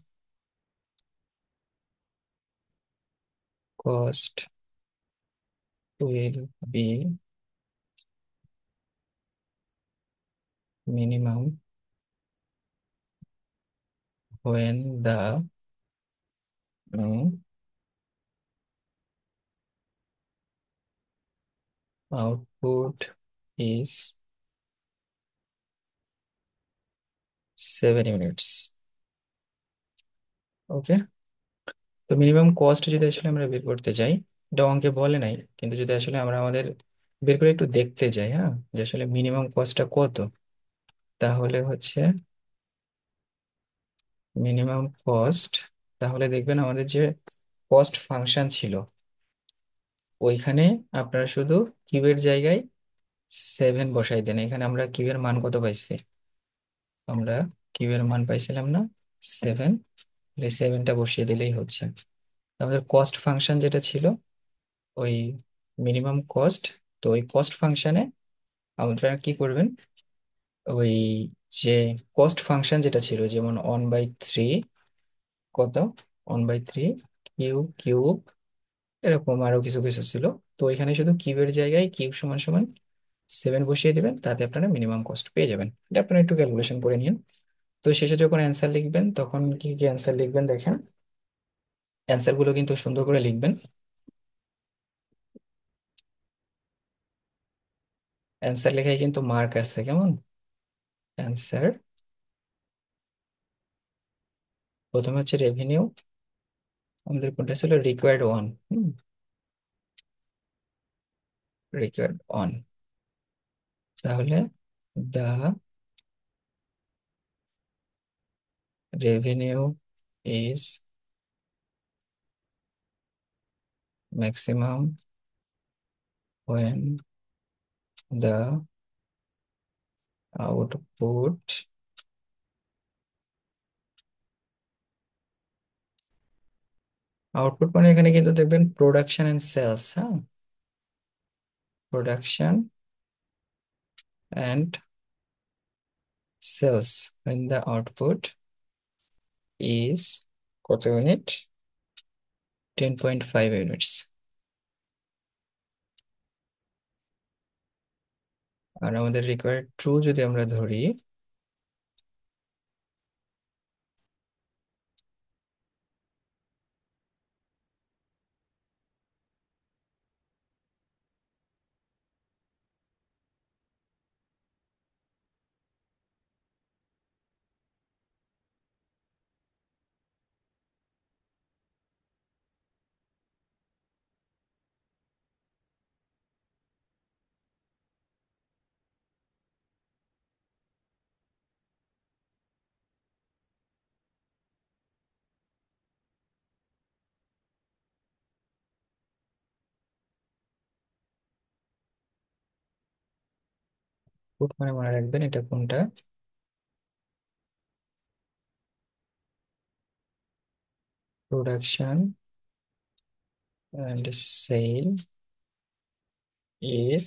cost will be minimum when the mm, output is 7 units. Okay, তো minimum cost যদি আসলে আমরা বের করতে চাই, এটা অঙ্কে বলে নাই, কিন্তু যদি আসলে আমরা আমাদের বের করে একটু দেখতে যাই, হ্যাঁ, যে আসলে মিনিমাম কস্টটা কত, তাহলে হচ্ছে মিনিমাম কস্ট, তাহলে দেখবেন আমাদের যে কস্ট ফাংশন ছিল ওইখানে আপনারা শুধু কিউবের জায়গায় 7 বসাই দেন। এখানে আমরা কিউবের মান কত পাইছি, আমরা কিউবের মান পাইছিলাম না 7, এই 7টা বসিয়ে দিলেই হচ্ছে। আমাদের কস্ট ফাংশন যেটা ছিল ওই মিনিমাম কস্ট, তো ওই কস্ট ফাংশনে আপনারা কি করবেন, ওই যে কস্ট ফাংশন যেটা ছিল যেমন 1/3 কত, 1/3 কিউব কিউব, এরকম আরো কিছু কিছু ছিল। তো এখানে শুধু কিউবের জায়গায় কিউব সমান সমান 7 বসিয়ে দিবেন, তাতে আপনারা মিনিমাম কস্ট পেয়ে যাবেন। এটা আপনারা একটু ক্যালকুলেশন করে নিন। তো শেষে যখন অ্যান্সার লিখবেন তখন কি কি অ্যান্সার লিখবেন দেখেন, অ্যান্সার গুলো কিন্তু সুন্দর করে লিখবেন। অ্যান্সার লেখায় কিন্তু মার্ক আছে, কেমন অ্যান্সার। প্রথমে হচ্ছে রেভিনিউ, আমাদের কোনটা ছিল রিকোয়ার্ড ওয়ান, রিকোয়ার্ড ওয়ান, তাহলে the revenue is maximum when the output output মানে এখানে কিন্তু দেখবেন প্রোডাকশন এন্ড সেলস, হ্যাঁ, production and sales when the output is কত ইউনিট, 10.5 ইউনিটস। আর আমাদের রিকোয়ার্ড ট্রু যদি আমরা ধরি, ফুড মানে মনে রাখবেন এটা কোনটা। Production and sale is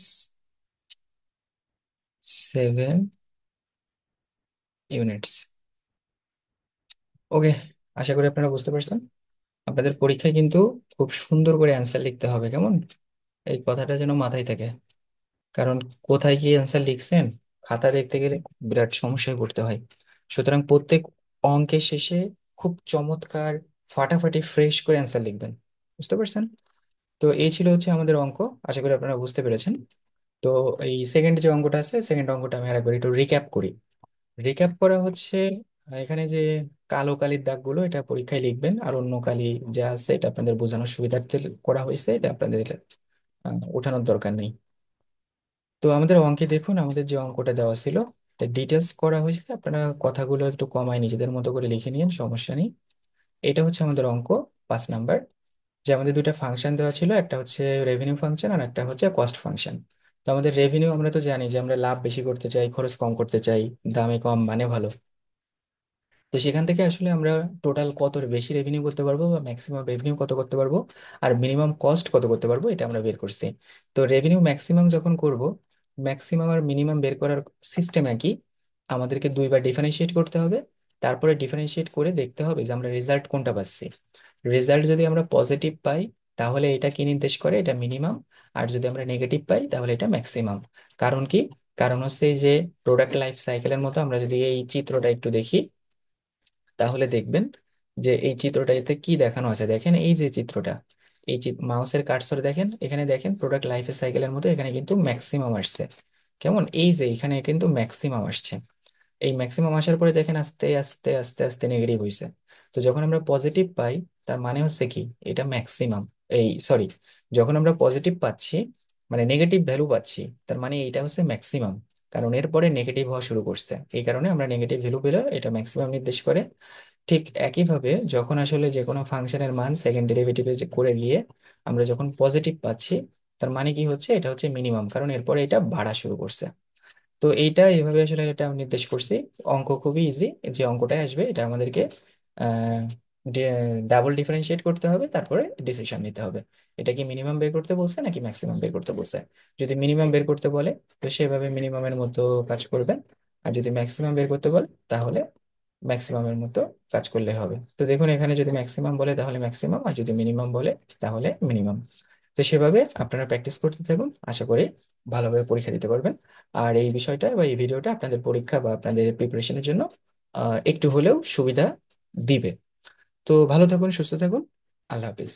7 units. Okay, আশা করি আপনারা বুঝতে পারছেন। আপনাদের পরীক্ষায় কিন্তু খুব সুন্দর করে অ্যান্সার লিখতে হবে, কেমন? এই কথাটা যেন মাথায় থাকে। কারণ কোথায় কি অ্যান্সার লিখছেন খাতা দেখতে গেলে বিরাট সমস্যায় পড়তে হয়। সুতরাং প্রত্যেক অঙ্কের শেষে খুব চমৎকার ফাটাফাটি ফ্রেশ করে অ্যান্সার লিখবেন। বুঝতে পারছেন? তো এই ছিল হচ্ছে আমাদের অঙ্ক। আশা করি আপনারা বুঝতে পেরেছেন। তো এই সেকেন্ড যে অঙ্কটা আছে, সেকেন্ড অঙ্কটা আমি আরেকবার একটু রিক্যাপ করি। রিক্যাপ করা হচ্ছে, এখানে যে কালো কালির দাগগুলো এটা পরীক্ষায় লিখবেন, আর অন্য কালি যা আছে এটা আপনাদের বোঝানোর সুবিধার্থে করা হয়েছে, এটা আপনাদের ওঠানোর দরকার নেই। তো আমাদের অঙ্কে দেখুন, আমাদের যে অঙ্কটা দেওয়া ছিল ডিটেলস করা হয়েছে, আপনারা কথাগুলো একটু কমায় নিজেদের মতো করে লিখে নিন, সমস্যা নেই। এটা হচ্ছে আমাদের অঙ্ক 5 নাম্বার। যে আমাদের দুইটা ফাংশন দেওয়া ছিল, একটা হচ্ছে রেভিনিউ ফাংশন আর একটা হচ্ছে কস্ট ফাংশন। তো আমাদের রেভিনিউ আমরা তো জানি যে আমরা লাভ বেশি করতে চাই, খরচ কম করতে চাই, দামে কম মানে ভালো। তো সেখান থেকে আসলে আমরা টোটাল কত বেশি রেভিনিউ করতে পারবো বা ম্যাক্সিমাম রেভিনিউ কত করতে পারবো আর মিনিমাম কস্ট কত করতে পারবো, এটা আমরা বের করছি। তো রেভিনিউ ম্যাক্সিমাম যখন করব, ম্যাক্সিমাম আর মিনিমাম বের করার সিস্টেম একই। আমাদেরকে দুইবার ডিফারেন্সিয়েট করতে হবে। তারপরে ডিফারেন্সিয়েট করে দেখতে হবে যে আমরা রেজাল্ট কোনটা পাচ্ছি। রেজাল্ট যদি আমরা পজিটিভ পাই, তাহলে এটা কি নির্দেশ করে, এটা মিনিমাম। আর যদি আমরা নেগেটিভ পাই তাহলে এটা ম্যাক্সিমাম। কারণ কি? কারণ হচ্ছে এই যে প্রোডাক্ট লাইফ সাইকেলের মতো আমরা যদি এই চিত্রটা একটু দেখি, তাহলে দেখবেন যে এই চিত্রটাতে কি দেখানো আছে। দেখেন এই যে চিত্রটা, এই মাউসের কার্সর দেখেন, এখানে দেখেন প্রোডাক্ট লাইফ সাইকেলের মতো এখানে কিন্তু ম্যাক্সিমাম আসছে। কেমন? এই যে এখানে কিন্তু ম্যাক্সিমাম আসছে। এই ম্যাক্সিমাম আসার পরে দেখেন আস্তে আস্তে আস্তে আস্তে নেগেটিভ হয়েছে। তো যখন আমরা পজিটিভ পাই, তার মানে হচ্ছে কি, এটা ম্যাক্সিমাম। এই সরি, যখন আমরা পজিটিভ পাচ্ছি মানে নেগেটিভ ভ্যালু পাচ্ছি, তার মানে এটা হচ্ছে ম্যাক্সিমাম। কারণ এরপরে নেগেটিভ হওয়া শুরু করছে, এই কারণে আমরা নেগেটিভ ভ্যালু পেলে এটা ম্যাক্সিমাম নির্দেশ করে। ঠিক একইভাবে যখন আসলে যে কোনো ফাংশনের মান সেকেন্ড ডেরিভেটিভে করে গিয়ে আমরা যখন পজিটিভ পাচ্ছি, তার মানে কি হচ্ছে, এটা হচ্ছে মিনিমাম, কারণ এরপরে এটা বাড়া শুরু করছে। তো এইটা এইভাবে আসলে এটা আমি নির্দেশ করছি। অঙ্ক খুবই ইজি। যে অঙ্কটাই আসবে এটা আমাদেরকে আহ ডাবল ডিফারেন্সিয়েট করতে হবে, তারপরে ডিসিশন নিতে হবে। এটা কি মিনিমাম বের করতে বলছে নাকি ম্যাক্সিমাম বের করতে বলছে। যদি মিনিমাম বের করতে বলে, তো সেভাবে মিনিমামের মতো কাজ করবেন। আর যদি ম্যাক্সিমাম বের করতে বলে, তাহলে ম্যাক্সিমামের মতো কাজ করলে হবে। তো দেখুন, এখানে যদি ম্যাক্সিমাম বলে তাহলে ম্যাক্সিমাম, আর যদি মিনিমাম বলে তাহলে মিনিমাম। তো সেভাবে আপনারা প্র্যাকটিস করতে থাকুন, আশা করি ভালোভাবে পরীক্ষা দিতে পারবেন। আর এই বিষয়টা বা এই ভিডিওটা আপনাদের পরীক্ষা বা আপনাদের প্রিপারেশনের জন্য একটু হলেও সুবিধা দিবে। তো ভালো থাকুন, সুস্থ থাকুন। আল্লাহ হাফিজ।